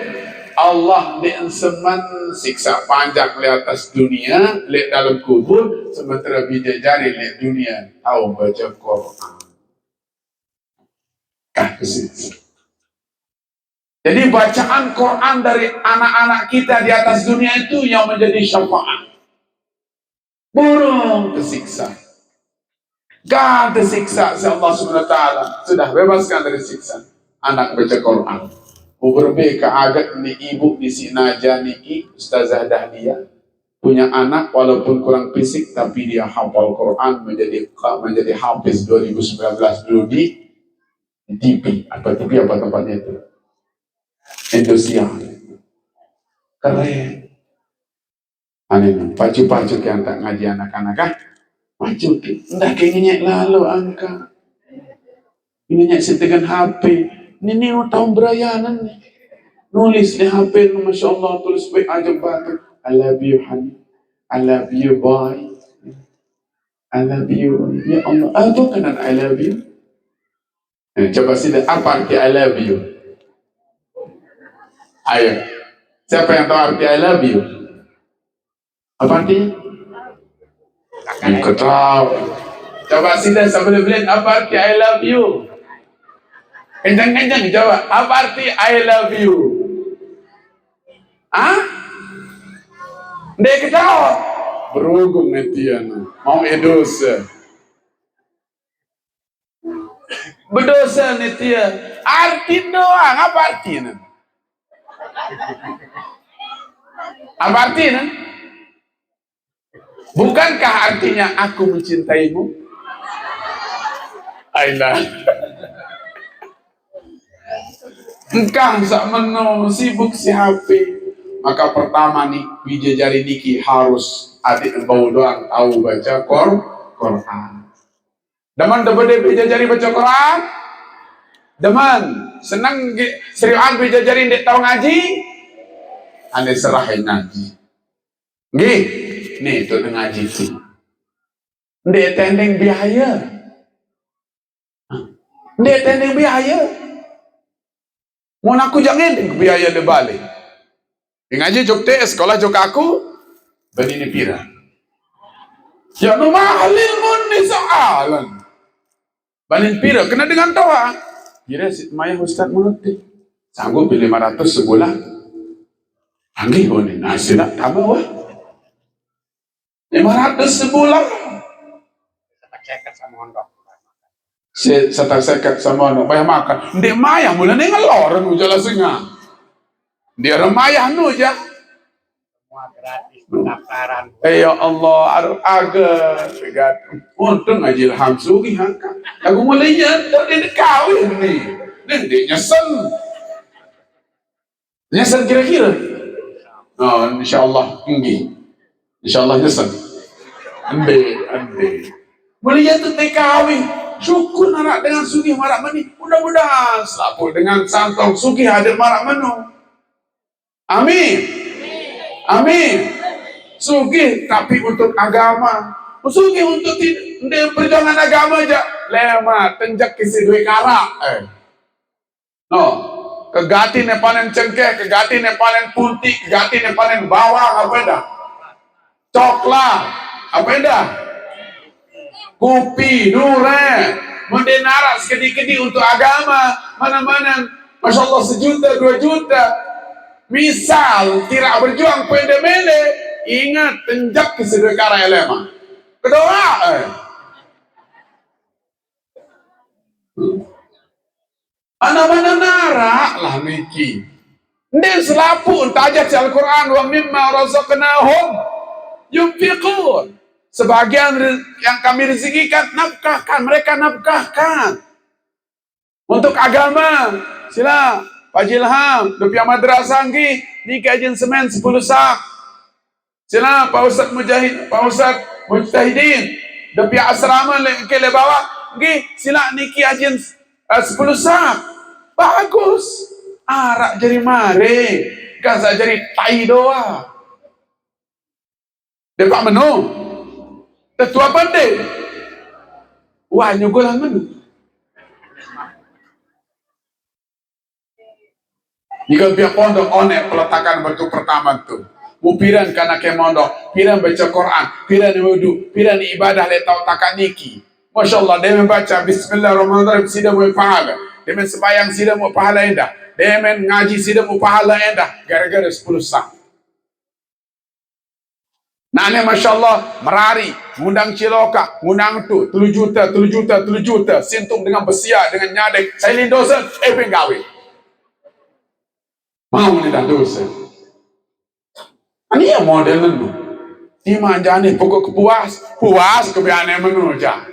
Allah dianseman siksa panjang di atas dunia, di dalam kubur, sementara bidadari di dunia tahu baca Quran. Kah disiksa. Jadi bacaan Quran dari anak-anak kita di atas dunia itu yang menjadi syafaat. Burung tersiksa. Gak tersiksa Allah SWT sudah bebaskan dari siksa. Anak baca Quran. Berbeka agak ni ibu di Sinaja niki Ustazah Dahlia punya anak walaupun kurang fisik tapi dia hafal Quran menjadi hafiz 2019 dulu di TV apa tempatnya itu Indonesia. Keren. Aneh, pacu-pacu yang tak ngaji anak-anak kan? Pacu, ndak kayaknya lalu angka. Ini nyak setegan HP. Ini tahun berayanan nih. Nulis di HP, Masya Allah, tulis baik aja batu. I love you, honey. I love you, boy. I love you. Ya Allah, apa kanan I love you? Coba sini, apa arti I love you? Ayo. Siapa yang tahu arti I love you? Apa artinya? Engkau tahu. Coba sini sambil bilang apa arti I love you? Kencang-kencang jawab. Apa arti I love you? Hah? Dia ketawa. Berhubung netian. Mau dosa. Berdosa netian. Arti doang. Apa artinya? Apa artinya? Bukankah artinya aku mencintaimu? Ailah. Engkau sakmeno sibuk si HP. Maka pertama nih bijajari niki harus adik bau doang tahu baca Quran. Deman debede bijajari baca Quran. Deman senang seriusan bijajari ndek tahu ngaji. Ane serahin ngaji. Nggih, nih itu ngaji sih. Ndek tendeng biaya. Ndek tendeng biaya. Mau aku jangan biaya de balik. Ngaji jok te sekolah jok aku bani ni pira. Ya no mahalil mun ni soalan. Bani pira kena dengan toa. Kira si maya ustaz mengerti. Sanggup 500 sebulan. Anggih oni nasi nak tambah wah. 500 sebulan. Ceket sama ondok. Setak seket sama ondok bayar makan. Ndek maya mulane ngelor nu jala singa. Dia remayah nu aja. gratis pendaftaran. Ya Allah, agak untung aja Ilham Sugi hangka. Aku mulainya dari kawin nih. Dia nyesen kira-kira. Oh, insyaallah tinggi. Insyaallah nyesen. Ande. Mulainya tuh kawin. Syukur anak dengan Sugi marak mani. Mudah-mudahan selalu dengan santong Sugi hadir marak menu. Amin. Amin. Sugih tapi untuk agama, sugih untuk perjuangan agama aja. Lema tenjak kisi duit karak. No, kegati ne panen cengkeh, kegati ne panen putih, kegati ne panen bawang apa dah? Coklat apa dah? Kopi, durian, mendenara sekedi-kedi untuk agama mana-mana. Masya Allah 1 juta 2 juta. Misal tidak berjuang pede mele, ingat tenjak ke sedekara elema. Kedua, anak-anak narak lah niki. Dia selapu tajat Al-Quran wa mimma razaqnahum yunfiqun. Sebagian yang kami rezekikan nafkahkan, mereka nafkahkan untuk agama. Sila Pak Ilham, Dupia Madrasah ni kajian semen 10 sak. Sila Pak Ustaz Mujahid, Pak Ustaz Mujtahidin, Dupia asrama ke bawah, sila ni kajian 10 sak. Bagus. Arak jadi mare, gaza jadi tai doa. Depak menu. Tetua pandai. Wah nyugulah menu. Jika pihak pondok onek peletakan batu pertama tu, mupiran karena ke mondok, piran baca Quran, piran wudu, piran ibadah letau takat niki. Masya Allah, dia membaca Bismillahirrahmanirrahim, sida mau pahala. Dia sembahyang sida mau pahala endah. Dia ngaji sida mau pahala endah. Gara-gara 10 sak. Nah ini Masya Allah, merari, ngundang Ciloka, ngundang tu, 7 juta, 7 juta, 7 juta, sintung dengan besia, dengan nyadek, saya lindosan, pengawi. Mau ni dah dosa. Ini yang model ni. Di mana ni pokok puas kebiasaan menu aja.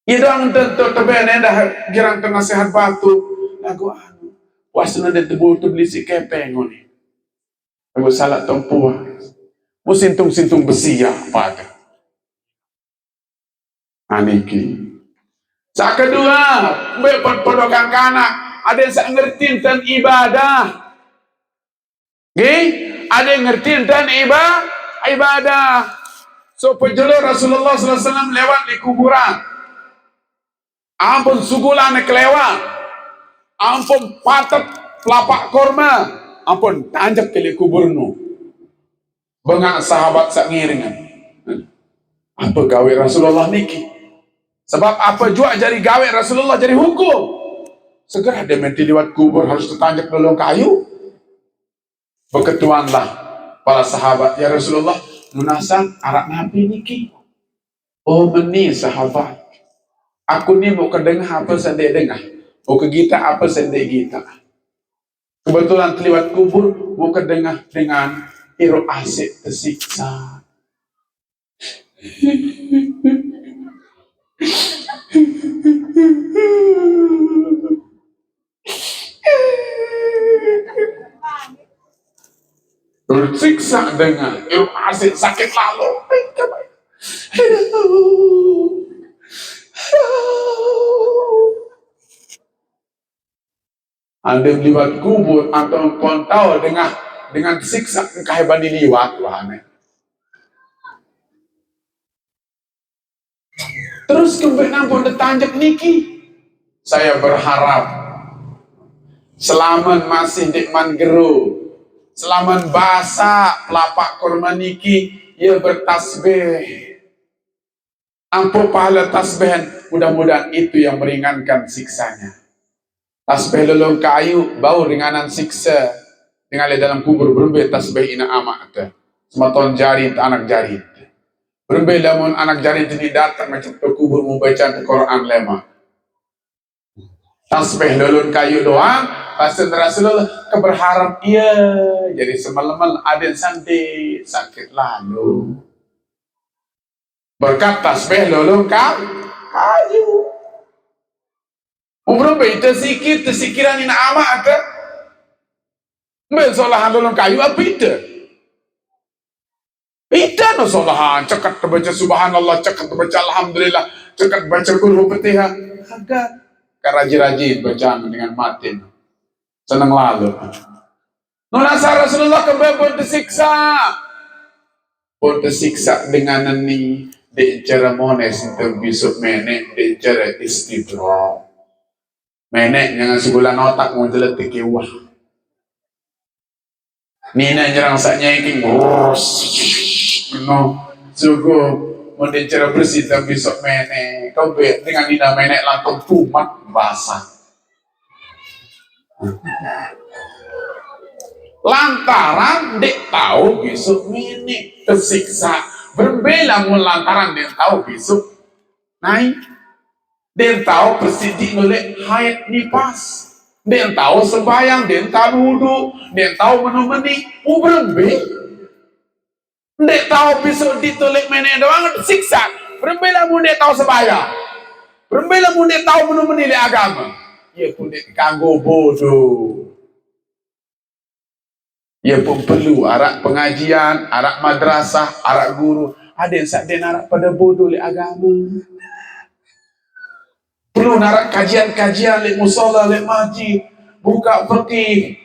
Itu ang tebe dah girang tengah sehat batu. Lagu anu. Puas na de tebu tu beli si kepeng ni. Lagu salat tong puas. Mu sintung besi ya pada. Aniki. Sa kedua, podokan kanak, ada yang ngerti tentang ibadah. Ada yang ngerti tentang ibadah. So penjulur Rasulullah SAW lewat di kuburan. Ampun sugulan kelewat. Ampun patat pelapak korma. Ampun tanjak ke kuburnu. Bengak sahabat sak ngiringan. Apa gawe Rasulullah niki? Sebab apa jua jadi gawe Rasulullah jadi hukum. Segera dia mati lewat kubur harus tertanjak dalam kayu. Berketuanlah para sahabat, ya Rasulullah, lunasan arak Nabi niki. Oh meni sahabat, aku ni mau kedengar apa sendiri dengar, mau ke kita apa sendiri kita. Kebetulan terlibat kubur mau kedengar dengan iru asik tersiksa. Tersiksa dengan iru asik sakit lalu. Anda liwat kubur atau pontau dengan siksa kehebat diliwat wahane. Terus kemudian pun ditanjak niki. Saya berharap selaman masih di Manggero, selaman basah pelapak kurma niki, ia bertasbih. Ampuh pahala tasbihan, mudah-mudahan itu yang meringankan siksanya. Tasbih lelong kayu, bau ringanan siksa. Dengan dalam kubur berumbe tasbih ina amat. Sematon jari anak jari. Berumbe lamun anak jari ini datang macam ke kubur membaca Quran lema. Tasbih lelong kayu doang, Pasal Rasulullah keberharap iya jadi semalaman ada santai sakit lalu berkat tasbih lolong kau kayu umur beda sikit tersikiran ini amat ke solahan lolong kayu apa itu no solahan cekat baca subhanallah cekat baca alhamdulillah cekat baca kulhu fatihah agak karaji-raji bacaan dengan matin senang lalu nunasa Rasulullah kebebon tersiksa dengan ini di cara mones untuk besok menek di cara istidra menek jangan sebulan otak mau jelas tekewah nina nyerang saknya ini no suku mau di cara bersih tapi besok menek kau dengan nina menek langsung tumat basah lantaran dek tahu besok menek tersiksa berbela lantaran dia tahu besok naik dia tahu persidi oleh haid nifas dia tahu sembahyang dia tahu wudhu dia tahu menu-meni berbe dia tahu besok ditolak menek doang tersiksa berbela mu dia tahu sembahyang berbela mu dia tahu menu-meni agama ia pun dia kagok bodoh ia pun perlu arak pengajian, arak madrasah, arak guru. Ada yang sakden arak pada bodoh le agama. Perlu arak kajian-kajian le musola, le masjid. Buka fikih,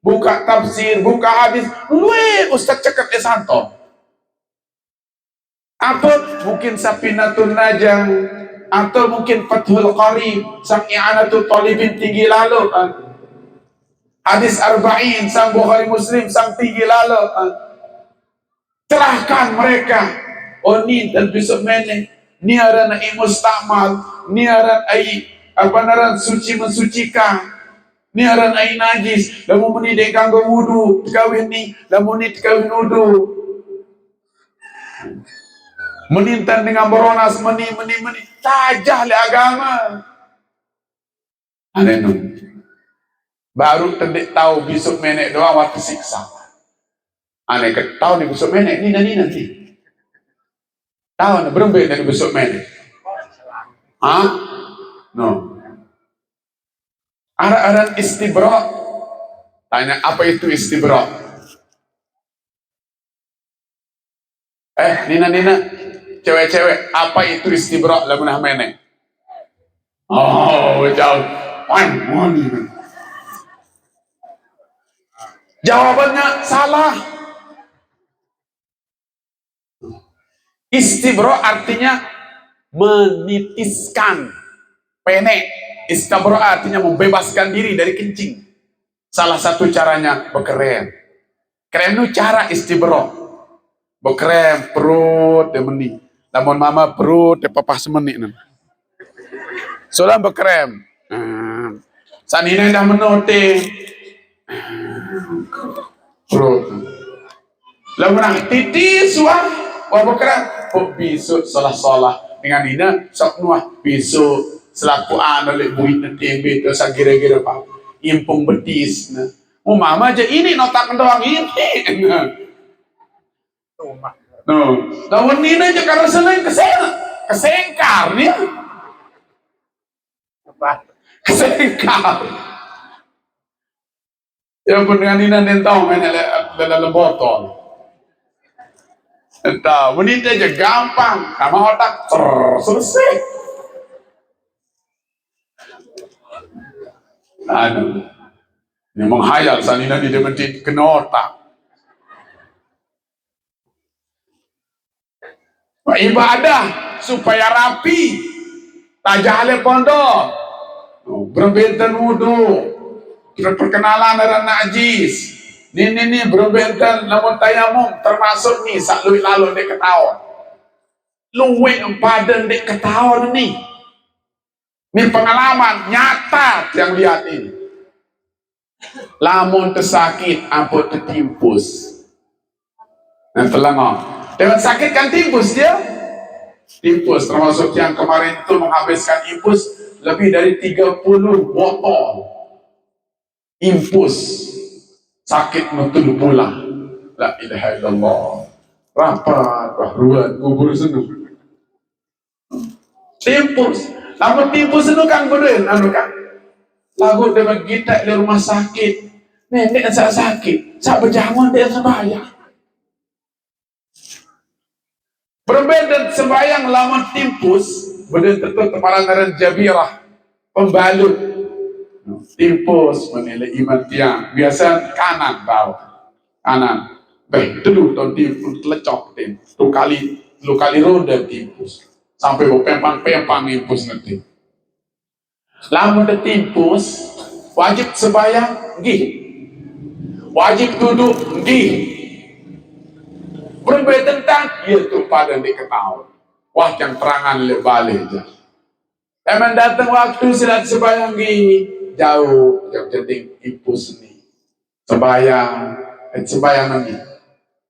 buka tafsir, buka hadis. Luwe Ustaz cakap santo. Atau mungkin Sapinatun Najah, atau mungkin Fathul Qarib, sang i'anatul talibin tinggi lalu. Hadis Arba'in, sang Bukhari Muslim, sang tinggi lalu cerahkan mereka oh ni dan besok menek ni aran ai mustakmal ni aran ai apa naran suci mensucikan ni aran ai najis lamun meni dek kanggo wudu kawin ni lamun ni kawin wudu menintan dengan boronas meni tajah le agama ada nu baru terdek tahu besok menek doang waktu siksa aneh ketahu nih besok menek ni nanti tahu nih berembek dari besok menek no aran istibra tanya apa itu istibra Nina cewek-cewek apa itu istibra lamunah menek jauh jawabannya salah. Istibro artinya menitiskan penek. Istibro artinya membebaskan diri dari kencing. Salah satu caranya bekrem. Krem itu cara istibro. Bekrem perut dia meni. Namun mama perut dia papa semeni. Soalnya bekrem. Sanina dah menote. Perut lalu nak titis wah bekerja besok salah dengan ina sok nuah besok selaku oleh buit nanti itu saya kira-kira pak impung betis mama aja ini notak doang ini lawan nina aja karena senang kesengkar nih kesengkar ya pun dengan ina nentau main dalam botol. Entah, menit aja gampang, sama otak selesai. Ini menghayal sanina di dementit kena otak. Ibadah supaya rapi, tajale pondok, berbeda wudu. Perkenalan dengan najis ini berbeda namun tayamum termasuk nih sak luwih lalu dek ketahuan luwih empadan dek ketahuan nih pengalaman nyata yang lihat ini lamun tersakit ampun tertimpus telengok dengan sakit kan timpus dia timpus termasuk yang kemarin itu menghabiskan impus lebih dari 30 botol impus sakit nutul pula. La ilaha illallah. Rapat bahruan kubur senu. Timpus. Lama timpus senu kan beren anu kan. Lagu dia kita di rumah sakit. Nenek yang sakit. Sak berjamuan dia sembahyang. Berbeda sembahyang lama timpus. Beda tentu kepala ngaran jabirah. Pembalut. Timpus menilai iman tiang. Biasa kanan bawah. Kanan. Dulu tahun timpus telecok tim. Lu kali roda timpus. Sampai pempang-pempang timpus nanti. Lama udah timpus, wajib sembahyang, gih. Wajib duduk, gih. Berbeda tentang, itu pada diketahui. Wah, yang terangan lebih aja. Emang datang waktu silat sembahyang gih, jauh, jadi impus nih. Sembahyang lagi.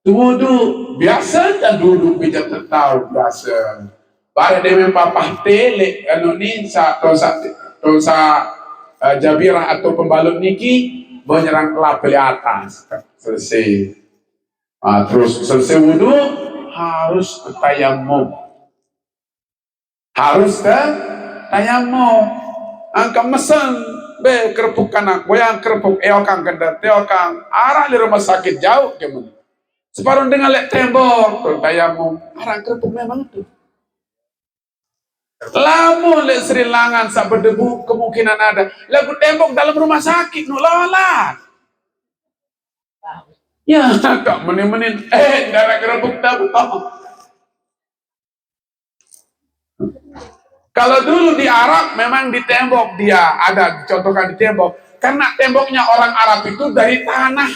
Duduk, biasa dan duduk bisa tertahu, biasa. Pada dia papah tele, anu ni, dosa jabirah atau pembalut niki menyerang kelapa di atas selesai. Terus selesai wudhu harus ke tayamum, angka mesen be kerupuk kanak goyang kerupuk eokang kenda teokang arah di rumah sakit jauh kemun separuh dengan lek tembok ke tayamum arah kerupuk memang itu. Lamun lek Sri Langan sak berdebu kemungkinan ada. Lagu tembok dalam rumah sakit nu lolat. Ya, tak menin-menin darah kerebuk tak betul. Kalau dulu di Arab memang di tembok dia ada dicontohkan di tembok karena temboknya orang Arab itu dari tanah.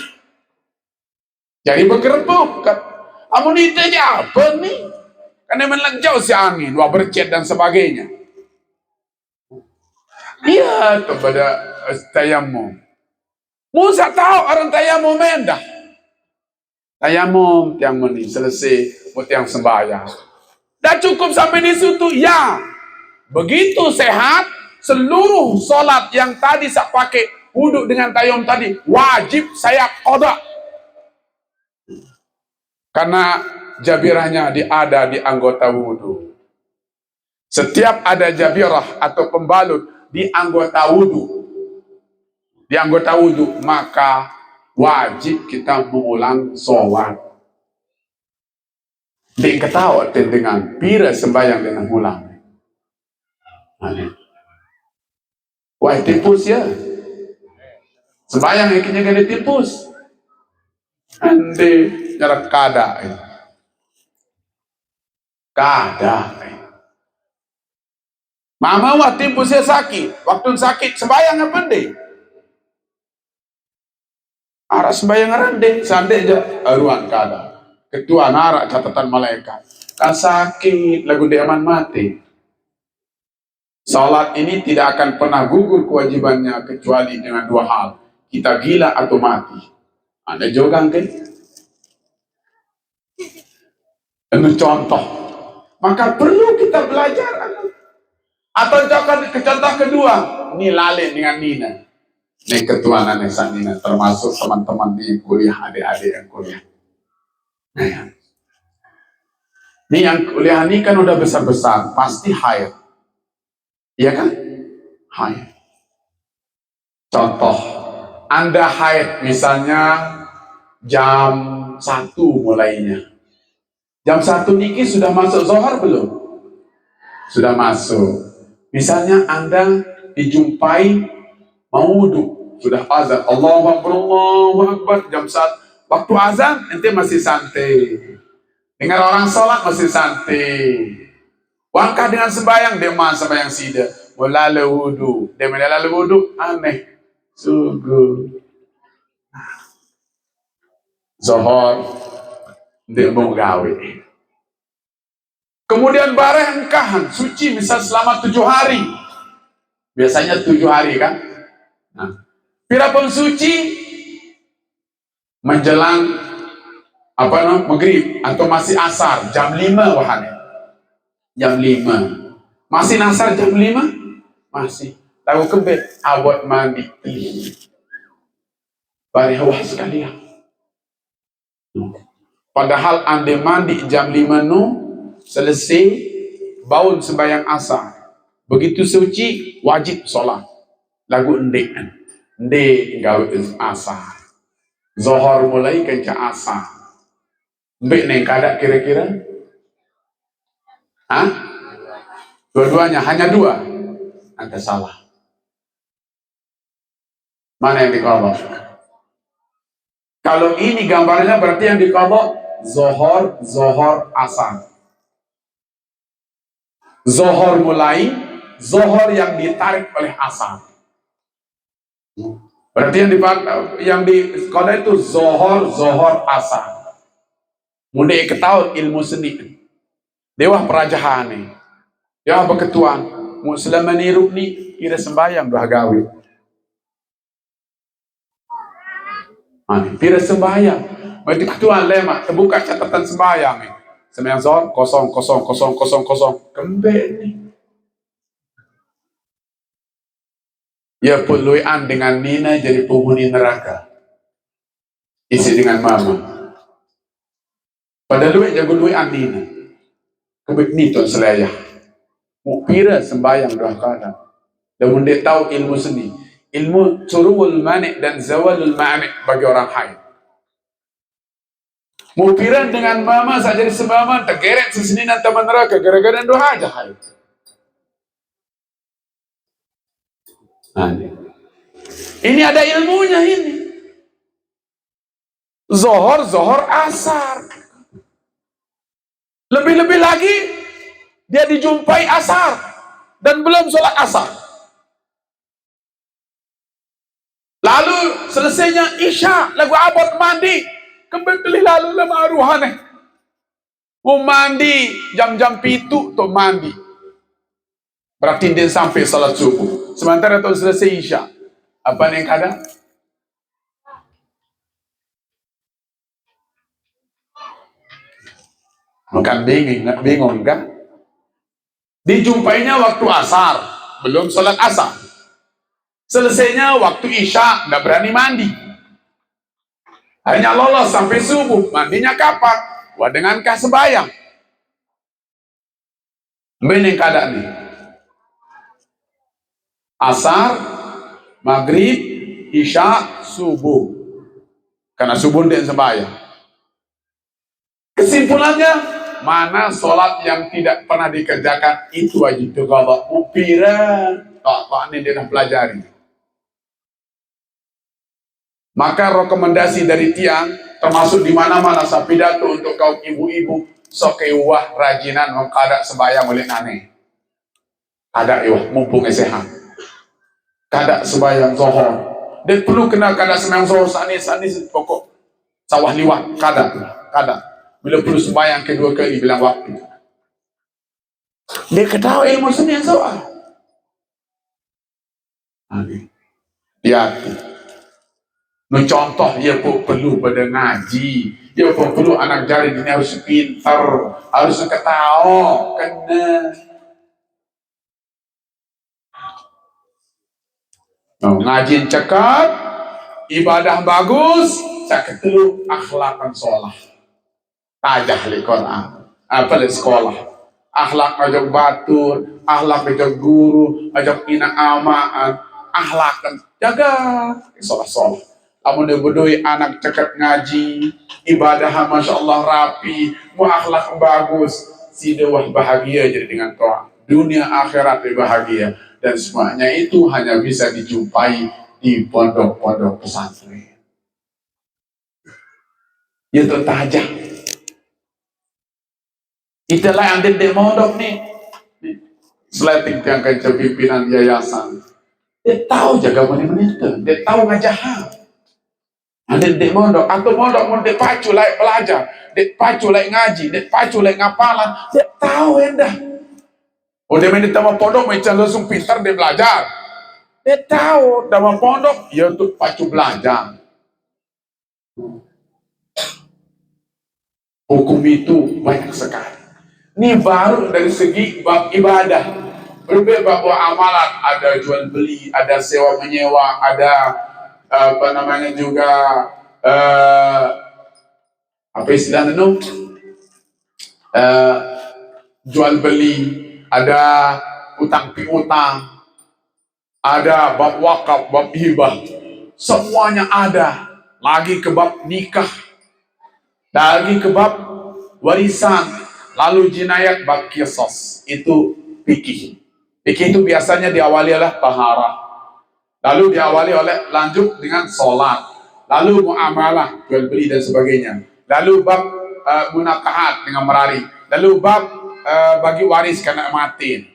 Jadi berkerebuk. Amun itu aja apa nih? Karena memang jauh si angin, wah bercet dan sebagainya. Iya, kepada tayamum. Musa tahu orang tayamum mendah. Tayamum yang meni selesai, buat yang sembahyang. Dah cukup sampai di situ, ya. Begitu sehat, seluruh solat yang tadi saya pakai wudhu dengan tayamum tadi wajib saya qada. Karena jabirahnya ada di anggota wudhu. Setiap ada jabirah atau pembalut di anggota wudhu, maka wajib kita mengulang sholat. Dia ketawa dengan pira sembahyang dengan ulang. Wah tipus ya. Sembahyang ikinya gede tipus. Ande jarak kada. Mama wah timpusnya sakit. Waktu sakit sembahyang apa deh? Arah sembahyang rande, sande aja aruan kada. Ketua narak catatan malaikat. Kan sakit lagu diaman mati. Salat ini tidak akan pernah gugur kewajibannya kecuali dengan dua hal. Kita gila atau mati. Anda jogang kan? Ini contoh. Maka perlu kita belajar. Atau contoh kedua, ini lale dengan Nina. Ini ketua Nesa Nina, termasuk teman-teman di kuliah, adik-adik yang kuliah. Nah, ini yang kuliah ini kan udah besar-besar, pasti haid. Iya kan? Haid. Contoh, Anda haid misalnya jam 1 mulainya. Jam 1 niki sudah masuk zuhur belum? Sudah masuk. Misalnya Anda dijumpai mau wudhu, sudah azan, Allahu Akbar, jam 1. Waktu azan, ente masih santai. Dengar orang sholat masih santai. Wangkah dengan sembahyang, dia mah sembahyang sida. Mulai wudhu, dia mulai wudhu, aneh. Sungguh. Zuhur, dia mau gawe. Kemudian bareng engkahan suci misal selama 7 hari. Biasanya 7 hari kan. Nah, pirapun suci menjelang maghrib atau masih asar jam 5 wahane. Jam 5. Masih nasar jam 5? Masih. Tahu kebet awat mandi. Bari hawah sekalian. Padahal ande mandi jam 5 nu selesai baun sembahyang asar. Begitu suci wajib sholat. Lagu endek gawe asar. Zohor mulai kenca asar. Mbek neng kada kira-kira? Hah? Dua-duanya hanya dua. Anda salah. Mana yang dikodok? Kalau ini gambarnya berarti yang dikodok zohor, asar. Zohor mulai, zohor yang ditarik oleh asar. Berarti yang dikodok itu zohor, asar. Mudah ketahui ilmu seni. Dewa perajahan nih. Dewa beketuan. Muslim meniru ni kira sembahyang doa gawe. Kira sembahyang. Berarti ketuan lemak terbuka catatan sembahyang nih. Sembahyang zohor 0,00000 kembali nih. Ya peluian dengan Nina jadi penghuni neraka. Isi dengan mama. Pada luik jago luian Nina. Kebik nito selaya. Mukira sembahyang doa kadang. Dan dia tahu ilmu seni. Ilmu suruhul manik dan zawalul manik bagi orang haid. Mukiran dengan mama saja di sembahyang tergeret seseninan teman neraka gara-gara doa aja haid. Ini ada ilmunya ini. Zohor asar. Lebih-lebih lagi dia dijumpai asar dan belum sholat asar. Lalu selesainya isya lagu abad mandi kembali lalu lama aruhane. Mau mandi jam-jam pitu tuh mandi. Berarti dia sampai salat subuh. Sementara tuh selesai isya. Apa yang kadang? Bukan bingung kan? Dijumpainya waktu asar, belum salat asar. Selesainya waktu isya, nggak berani mandi. Hanya lolos sampai subuh, mandinya kapan? Wah dengankah sembahyang? Bening keadaan nih. Asar, maghrib, isya, subuh. Karena subuh dia sembahyang. Kesimpulannya, mana sholat yang tidak pernah dikerjakan itu wajib diqadha. Upiran, ini dia dah pelajari. Maka rekomendasi dari tiang termasuk di mana-mana saya pidato untuk kaum ibu-ibu sokewah rajinan mengkadak sembahyang oleh aneh. Ada iwah mumpung sehat. Kadak sembahyang zohor. Dia perlu kenal kadak sembahyang zohor sanis pokok sawah liwat kadak. Bila perlu sembahyang kedua kali bilang waktu. Dia ketahui ilmu seni yang soal. Hati. Contoh, dia pun perlu pada ngaji, dia pun perlu anak jari ini harus pintar, harus ketahu, kena. Ngaji cekap, ibadah bagus, saya ketelu akhlakan sholat. Tajah li Quran, apa sekolah, akhlak ajak batur, akhlak ajak guru, ajak ina amaan, akhlakan jaga sholat. Amun dibudui anak cekap ngaji, ibadah masya Allah rapi, mu akhlak bagus, si dewah bahagia jadi dengan toa. Dunia akhirat bahagia dan semuanya itu hanya bisa dijumpai di pondok-pondok pesantren. Itu tajam. Itulah yang di mondok nih. Seleting yang kerja pimpinan yayasan. Dia tahu jaga menit-menit, dia tahu ngajah. Ada di mondok atau mondok mau dipacu like belajar, dipacu like ngaji, dipacu like ngapalan, dia tahu endah. Udah main di taman pondok macam langsung pintar dia belajar. Dia tahu taman pondok ya untuk pacu belajar. Hukum itu banyak sekali. Ini baru dari segi bab ibadah. Berbeda bab amalan, ada jual beli, ada sewa menyewa, ada apa namanya juga eh, apa istilahnya itu, eh, jual beli, ada utang piutang, ada bab wakaf, bab hibah, semuanya ada. Lagi ke bab nikah, lagi ke bab warisan, lalu jinayat, bab qisas. Itu fikih. Fikih itu biasanya diawali oleh taharah, lalu diawali oleh lanjut dengan sholat, lalu muamalah, jual beli dan sebagainya, lalu bab munakahat dengan merari, lalu bab bagi waris karena mati,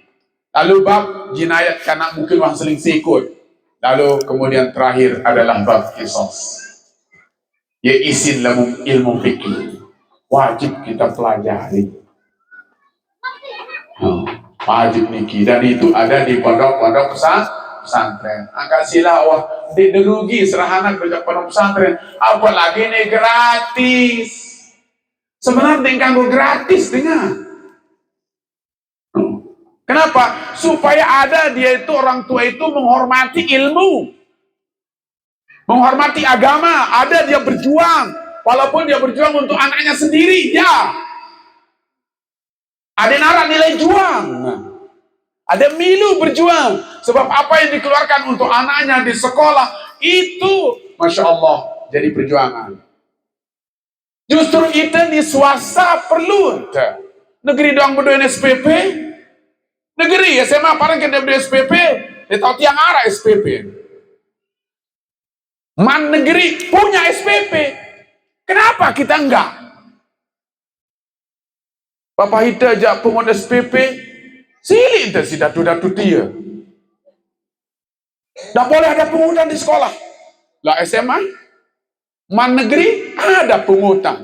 lalu bab jinayat karena mungkin orang seling sikut, lalu kemudian terakhir adalah bab kisos. Ya isin ilmu fikih wajib kita pelajari. Wajib niki, dan itu ada di pondok-pondok pesantren. Kasihlah wah diderugi serahanak belajar pondok pesantren, apalagi ini gratis. Sebenarnya kanggo gratis dengan. Kenapa? Supaya ada dia itu, orang tua itu menghormati ilmu, menghormati agama. Ada dia berjuang, walaupun dia berjuang untuk anaknya sendiri, ya. Ada nara nilai juang. Ada milu berjuang. Sebab apa yang dikeluarkan untuk anaknya di sekolah, itu Masya Allah jadi perjuangan. Justru itu di swasta perlu. Negeri doang berdua SPP. Negeri SMA parang kita berdua SPP. Dia tahu tiang arah SPP. Man negeri punya SPP. Kenapa kita enggak? Bapak Hita ajak pengut SPP, silih ente si datu-datu dia. Tak boleh ada pungutan di sekolah. Lah SMA, man negeri ada pungutan.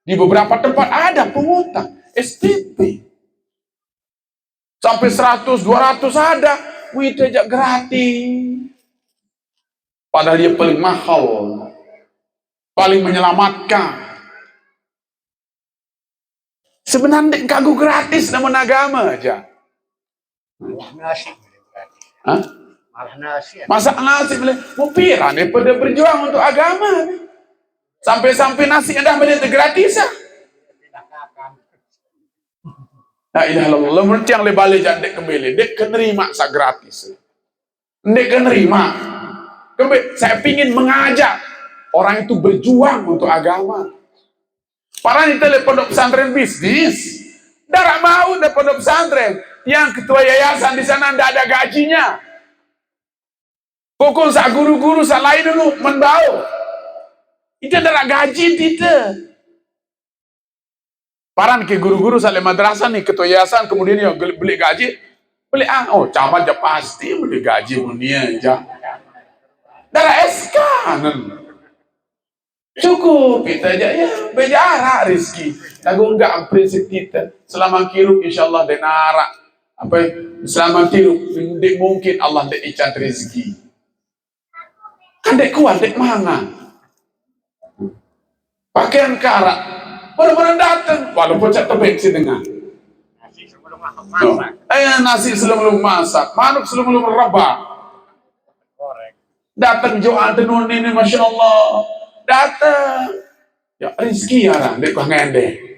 Di beberapa tempat ada pungutan. SPP. Sampai 100, 200 ada. Hita ajak gratis. Padahal dia paling mahal. Paling menyelamatkan. Sebenarnya kagum gratis namun agama aja. Malah nasi. Hah? Malah nasi. Masak nasi boleh. Mupiran daripada berjuang untuk agama. Sampai-sampai nasi anda menjadi gratis ya. Nah ilaha illallah. Menurut yang lebih jangan dek kembali. Dek kenerima sak gratis. Dek kenerima. Kembali. Saya pingin mengajak orang itu berjuang untuk agama. Para itu le pondok pesantren bisnis, darah mau le pondok pesantren. Yang ketua yayasan di sana tidak ada gajinya. Pokok sak guru-guru sak lain dulu membau. Itu darah gaji tidak. Paran ke guru-guru sak le madrasah nih ketua yayasan kemudian yang beli gaji, beli oh camat aja pasti beli gaji dunia aja. Darah SK nan. Cukup kita aja ya berjarak rezeki. Lagu enggak prinsip kita. Selama kirup insyaallah denara. Apa selama kirup dek mungkin Allah dek icat rezeki. Kan dek kuat dek manga. Pakaian karak. Benar-benar datang walaupun cak tebek sih dengar. Nasi sebelum masak. Nasi sebelum masak, manuk sebelum rebah. Korek. Datang joan tenun ini Masya Allah. Datang ya rezeki arah dek kau ngende.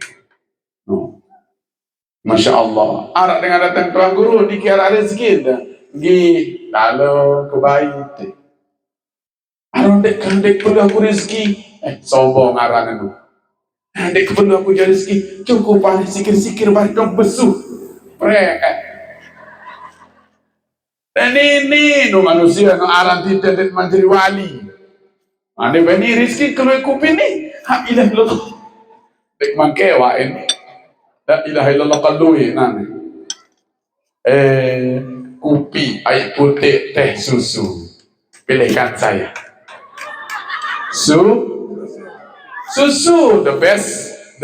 Masya Allah arah dengan datang tuan guru dikira rezeki dah gi lalu kebaik arah dek kan dek perlu aku rezeki sombong arah nenu dek perlu aku jadi rezeki cukup paling sikir-sikir baru besuh dan ini no manusia no arah tidak dek menjadi wali. Ada bani rizki kalau kupi ni, ha ilah illallah. Dek mangkewa ini, la ilaha illallah kalui nani. Kopi, air putih, teh, susu. Pilihkan saya. Susu, the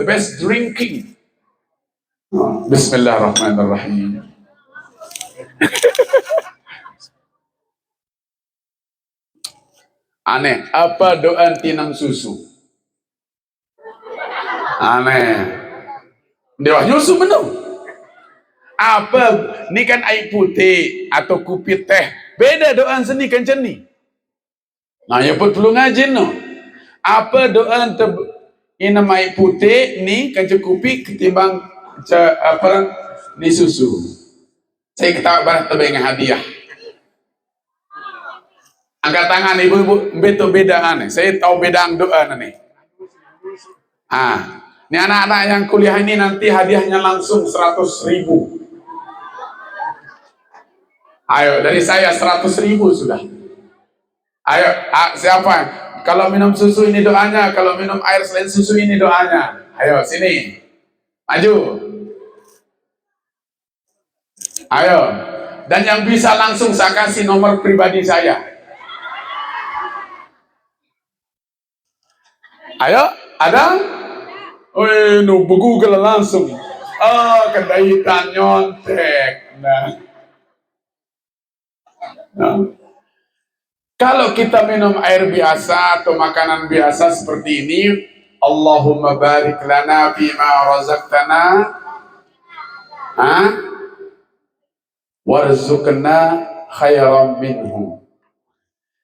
best drinking. Bismillahirrahmanirrahim. Aneh, apa doa tinang susu? Aneh. Dewa nyusu menung. Apa? Ini kan air putih atau kopi teh. Beda doa seni kan ceni. Nah, ya pun perlu ngajin no. Apa doa ini mai putih ni kecukupi ketimbang apa ni susu. Saya ketawa barang tebeng hadiah. Angkat tangan ibu-ibu, betul beda aneh. Saya tahu beda doa nih. Ini anak-anak yang kuliah ini nanti hadiahnya langsung 100.000. Ayo, dari saya 100.000 sudah. Ayo, siapa? Kalau minum susu ini doanya, kalau minum air selain susu ini doanya. Ayo, sini. Maju. Ayo. Dan yang bisa langsung saya kasih nomor pribadi saya. Ayo, ada? Wih, nu Google langsung. Oh, kedaitan nyontek. Nah. Kalau kita minum air biasa atau makanan biasa seperti ini, Allahumma barik lana fima razaqtana warzuqna khairan minhu.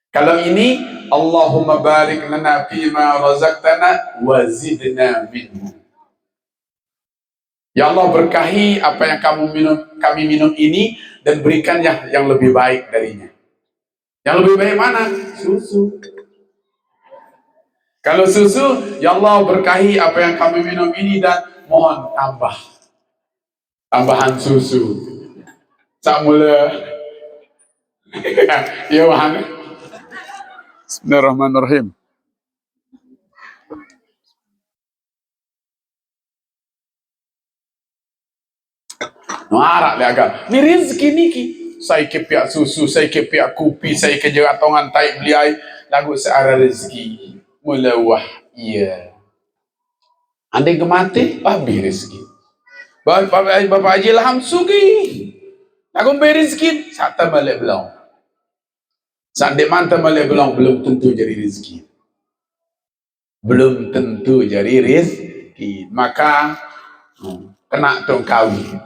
Kalau ini Allahumma barik lana fima razaqtana wazidna minhu. Ya Allah, berkahi apa yang kami minum ini dan berikan yang lebih baik darinya. Yang lebih baik mana? Susu. Kalau susu, ya Allah berkahi apa yang kami minum ini dan mohon tambahan susu. Tak mula. Ya mana? Bismillahirrahmanirrahim. Marah le agak. Ni rezeki niki. Saya ke pihak susu, saya ke pihak kopi, saya ke jeratongan taik beli air. Lagu searah rezeki. Mula wah, iya. Andai gemati, habis rezeki. Bapak Haji Ilham sugi. Lagu rezeki, sata balik belum. Sandek mantap balik belum tentu jadi rezeki. Belum tentu jadi rezeki. Maka kena dong kawin.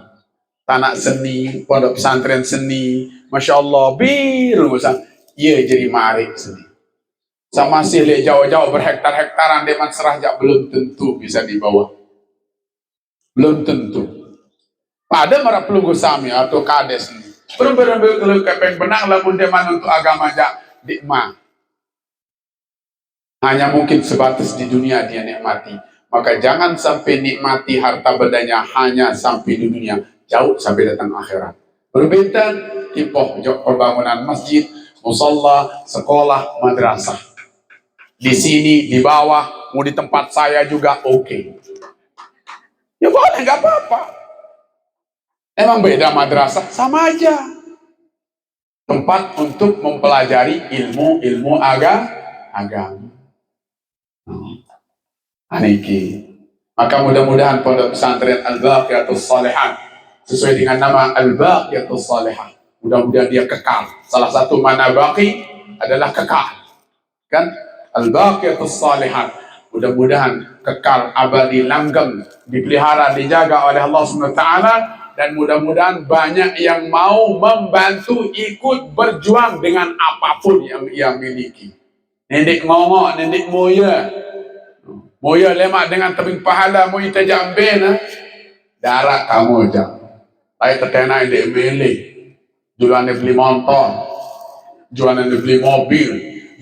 Tanah seni, pondok pesantren seni, Masya Allah, biru iya jadi marik seni. Sama masih lihat jauh-jauh berhektar-hektaran deman serah belum tentu bisa dibawa. Belum tentu. Pada merah pelunggu sami atau kades ni. Berbeda-beda kalau kepeng benang lamun deman untuk agama dikma. Hanya mungkin sebatas di dunia dia nikmati. Maka jangan sampai nikmati harta bendanya hanya sampai di dunia. Jauh sampai datang akhirat. Berbeda tipoh pembangunan masjid, musalla, sekolah, madrasah. Di sini, di bawah, mau di tempat saya juga oke. Ya boleh, nggak apa-apa. Emang beda madrasah? Sama aja. Tempat untuk mempelajari ilmu agama. Aniki. Maka mudah-mudahan pondok pesantren Al-Baqiyatus Shalihat sesuai dengan nama Al-Baqiyatus Shalihat. Mudah-mudahan dia kekal. Salah satu mana baqi adalah kekal. Kan? Al-Baqiyatus Shalihat. Mudah-mudahan kekal, abadi, langgeng, dipelihara, dijaga oleh Allah SWT, dan mudah-mudahan banyak yang mau membantu ikut berjuang dengan apapun yang ia miliki. Nendik ngongok, nendik moya lemak dengan tebing pahala mau kita jambe darah kamu jam. Lai terkena ini milih. Jualan beli motor, jualan beli mobil,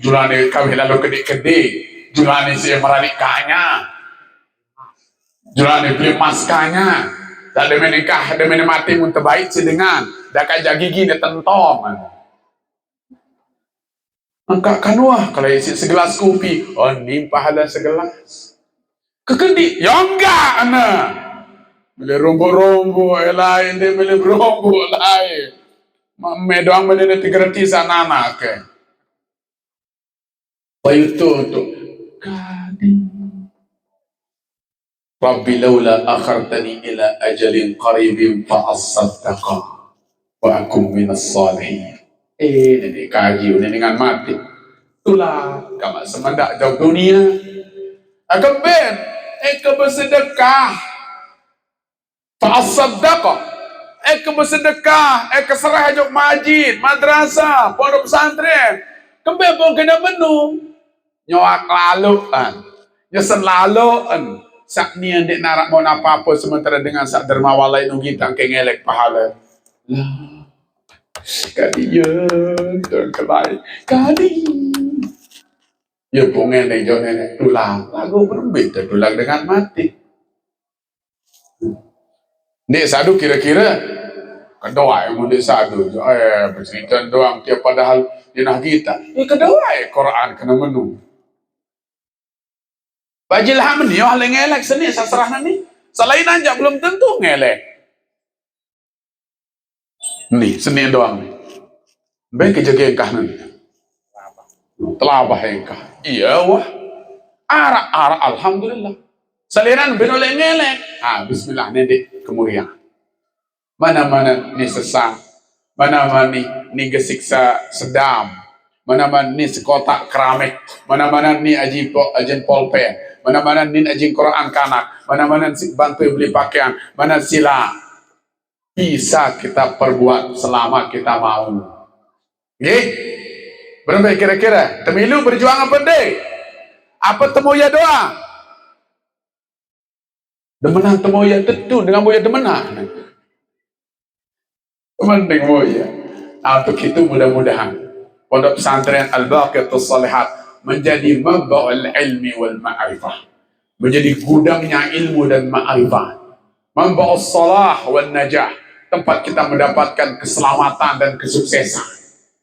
jualan kawin lalu gede-gede, jualan si meralik kanya, jualan beli maskanya. Tak ada menikah, ada mati pun terbaik sedengan. Dah kajak gigi dia tentong. Angkat kanuah kalau isi segelas kopi, oh ni pahala segelas. Kekendi, ya enggak anak. Beli rombo-rombo lain, dia beli rombo lain. Medoang beli 300 anak ke. Itu untuk kadi. Rabbi laula akhartani ila ajalin qaribin fa asaddaqa wa akum minas salihin. Ini kaji ini dengan mati. Itulah kamu semendak jauh dunia. Akan ben, bersedekah. Fa asaddaqa. Bersedekah, serah ajak masjid, madrasah, pondok pesantren. Kembali pun kena menu. Nyoak laluan. Nyesen laluan. Sak ni yang dek narak mau apa-apa sementara dengan sak dermawan lain kita kengelek pahala. Lah. Kadian dan kelai. Kadi. Ya pungen nih jo nenek tulang. Lagu berbeda tulang dengan mati. Nek sadu kira-kira kedua yang mau sadu. Bercerita doang tiap padahal dinah kita. Kedua Quran kena menu. Bajil ham ni hal ngelek seni sasrah ni. Selain aja belum tentu ngelek. Nih seni doang nih. Baik kejaga engkah nanti. Telabah engkah. Iya wah. Arak alhamdulillah. Saliran benoleh ngelek. Bismillah nenek kemuliaan. Mana-mana ni sesang. Mana-mana ni gesiksa sedam. Mana-mana ni sekotak keramik. Mana-mana ni ajin polpen. Mana-mana ni ajin Quran kanak. Mana-mana si bantu beli pakaian. Mana sila. Bisa kita perbuat selama kita mau. Gih? Berapa kira-kira? Temilu berjuang apa deh? Apa temu ya doa? Demenang temu ya tentu dengan boya demenang. Mending boya. Untuk itu mudah-mudahan Pondok Pesantren Al-Baqiyatus Shalihat menjadi mabda'ul ilmi wal ma'rifah. Menjadi gudangnya ilmu dan ma'rifah. Mabda'us salah wal najah. Tempat kita mendapatkan keselamatan dan kesuksesan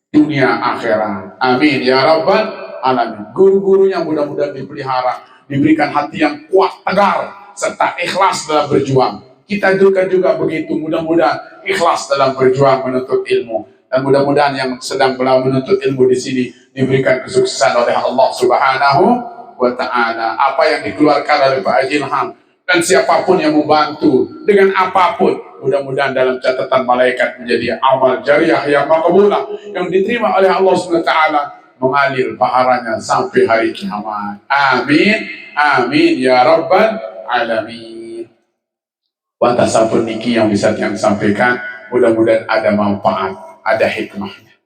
dunia akhirat. Amin ya rabbal alamin. Guru-gurunya mudah-mudahan dipelihara, diberikan hati yang kuat, tegar, serta ikhlas dalam berjuang. Kita juga begitu, mudah-mudahan ikhlas dalam berjuang menuntut ilmu. Dan mudah-mudahan yang sedang menuntut ilmu di sini diberikan kesuksesan oleh Allah Subhanahu wa Ta'ala. Apa yang dikeluarkan oleh Pak Haji Ilham dan siapapun yang membantu dengan apapun, mudah-mudahan dalam catatan malaikat menjadi amal jariah yang makbulah, yang diterima oleh Allah SWT, mengalir pahalanya sampai hari kiamat. Amin, amin ya rabbal alamin. Batasapun niki yang bisa yang sampaikan, mudah-mudahan ada manfaat, ada hikmahnya,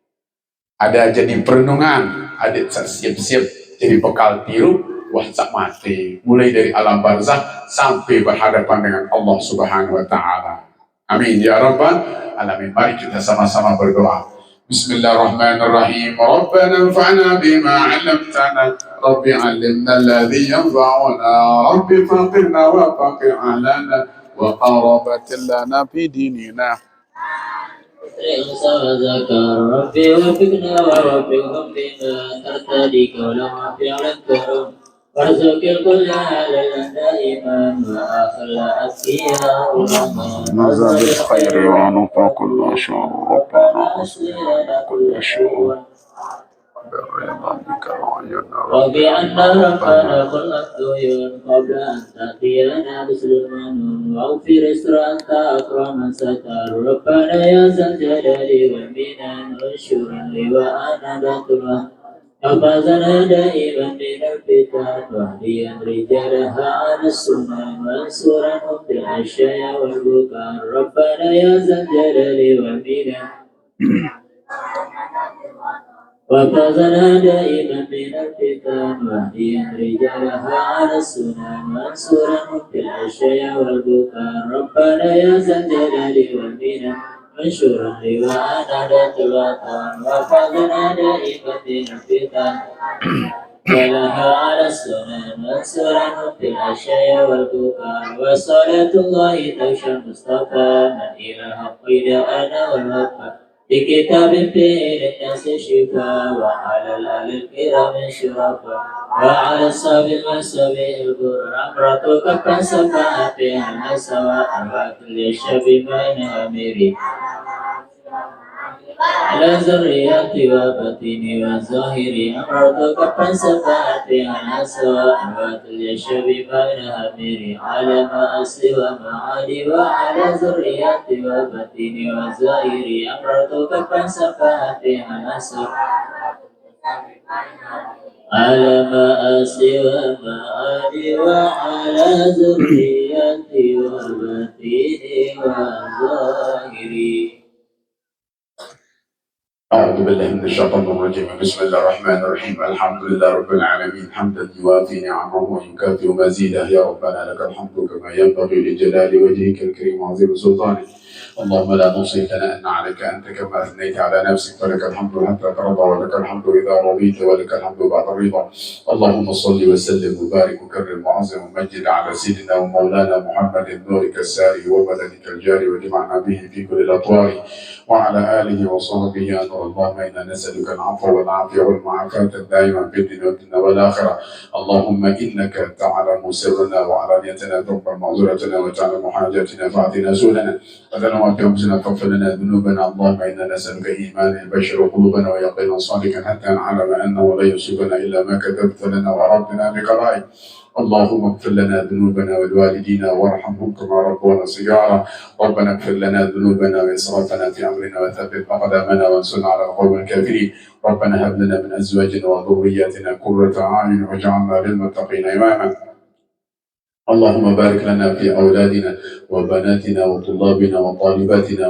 ada jadi perenungan, ada siap-siap jadi bekal tiru wahsak mati, mulai dari alam barzah sampai berhadapan dengan Allah Subhanahu wa Ta'ala. Amin ya rabbal alamin. Mari kita sama-sama berdoa. Bismillahirrahmanirrahim. Rabbana anfa'na bima 'allamtana. Rabbi 'allimna alladhi yanfa'una. Rabbi faqirna wa faqir ahlana wa qarabatil lana fi dinina. ربي وفقنا ووفقهم بما ترتدي قولهم فعل الكرم وارزق الكل علينا دائما واخر الاتقياء نزل بالخير ونطق كل شر ربنا كل شر بالرضا بك وعينا ربي عنا ربنا كل الديون قبل ان تاتينا مثل المنون واغفر اسر انت اكرم ستار ربنا يا ذا الجلال والمنان وانشرا لي وانا بطلها حفظنا دائما من الفتن واهديا رجالها على السنن وانصرهم بالعشاء والبكاء ربنا يا ذا الجلال والمنان وفزنا دائما من الفتن واهديا رجالها على السنن وانصرهم بالعشاء والبكاء ربنا يا ذا الجلال والمنن وانشر لواءنا الوطن وفزنا دائما من الفتن ولها على السنن وانصرهم بالعشاء والبكاء وصلاة الله تغشى المصطفى من إلى الحق دعانا والوفاء بكتاب فيه للناس شفاء وعلى الآل الكرام شرفاء وعلى الصحب المسابيح البر أمرتك فانسفعت بها سواء وكل الشب بين أميري على ذريات وبطيني وظاهري أمرتك فانسفعت بها سواء وكل الشب بين أميري على ما أصلي ومعادي وعلى ذريات وبطيني وظاهري أمرتك فانسفعت بها سواء على ما أصلي ومعادي وعلى ذرياتي وبطيني وظاهري أعوذ بالله من الشيطان الرجيم. بسم الله الرحمن الرحيم. الحمد لله رب العالمين حمدا يوافي نعمه ويكافئ مزيده. يا ربنا لك الحمد كما ينبغي لجلال وجهك الكريم وعظيم سلطانك. اللهم لا نحصي ثناء عليك أنت كما أثنيت على نفسك، ولك الحمد حتى ترضى، ولك الحمد إذا رضيت، ولك الحمد بعد الرضا. اللهم صل وسلم وبارك وكرم وعظم ومجد على سيدنا ومولانا محمد نورك الساري وبلدك الجاري وجمعنا به في كل الأطوار وعلى آله وصحبه يا نور. اللهم إنا نسألك العفو والعافية والمعافاة الدائمة في الدنيا والآخرة. اللهم إنك تعلم سرنا وعلانيتنا، تقبل معذرتنا وتعلم حاجاتنا فاعطنا سؤلنا وتنوى في أنفسنا فاغفر لنا ذنوبنا. اللهم إنا نسألك إيمانا يبشر قلوبنا ويقينا صادقا حتى نعلم أنه لا يصيبنا إلا ما كتبت لنا وأردنا بقضائك. اللهم اغفر لنا ذنوبنا ولوالدينا وارحمهم كما ربونا صغارا. ربنا اغفر لنا ذنوبنا وإسرافنا في أمرنا وثبت أقدامنا وانصرنا على القوم الكافرين. ربنا هب لنا من أزواجنا وذرياتنا قرة أعين واجعلنا للمتقين إماما. اللهم بارك لنا في أولادنا وبناتنا وطلابنا وطالباتنا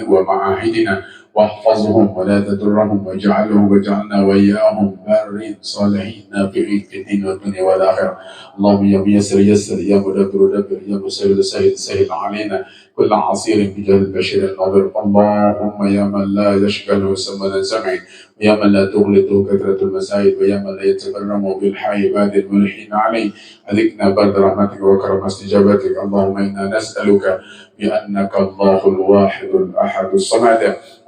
ومعاهدنا واحفظهم ولا تضرهم واجعلنا وإياهم بارين صالحين نافعين في الدين والدنيا والآخرة. اللهم يا ميسر يسر، يا مدبر دبر، يا مسهل سهل علينا كل عصير بجاه البشير الناظر. اللهم يا من لا يشغله سمنا سمع، ويا من لا تغلطه كثرة المسائل، ويا من لا يتكرم بالحي باد الملحين عليه، أذقنا برد رحمتك وكرم استجابتك. اللهم إنا نسألك بأنك الله الواحد الأحد الصمد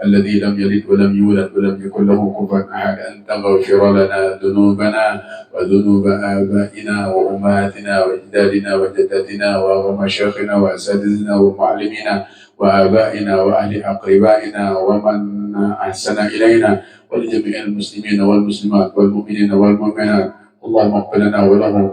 الذي لم يلد ولم يولد ولم يكن له كفوا أحد أن تغفر لنا ذنوبنا وذنوب آبائنا وأمهاتنا وأجدادنا وجداتنا ومشايخنا وأساتذتنا ومعلمينا وآبائنا وأهل أقربائنا ومن أحسن إلينا ولجميع المسلمين والمسلمات والمؤمنين والمؤمنات. اللهم اغفر لنا ولهم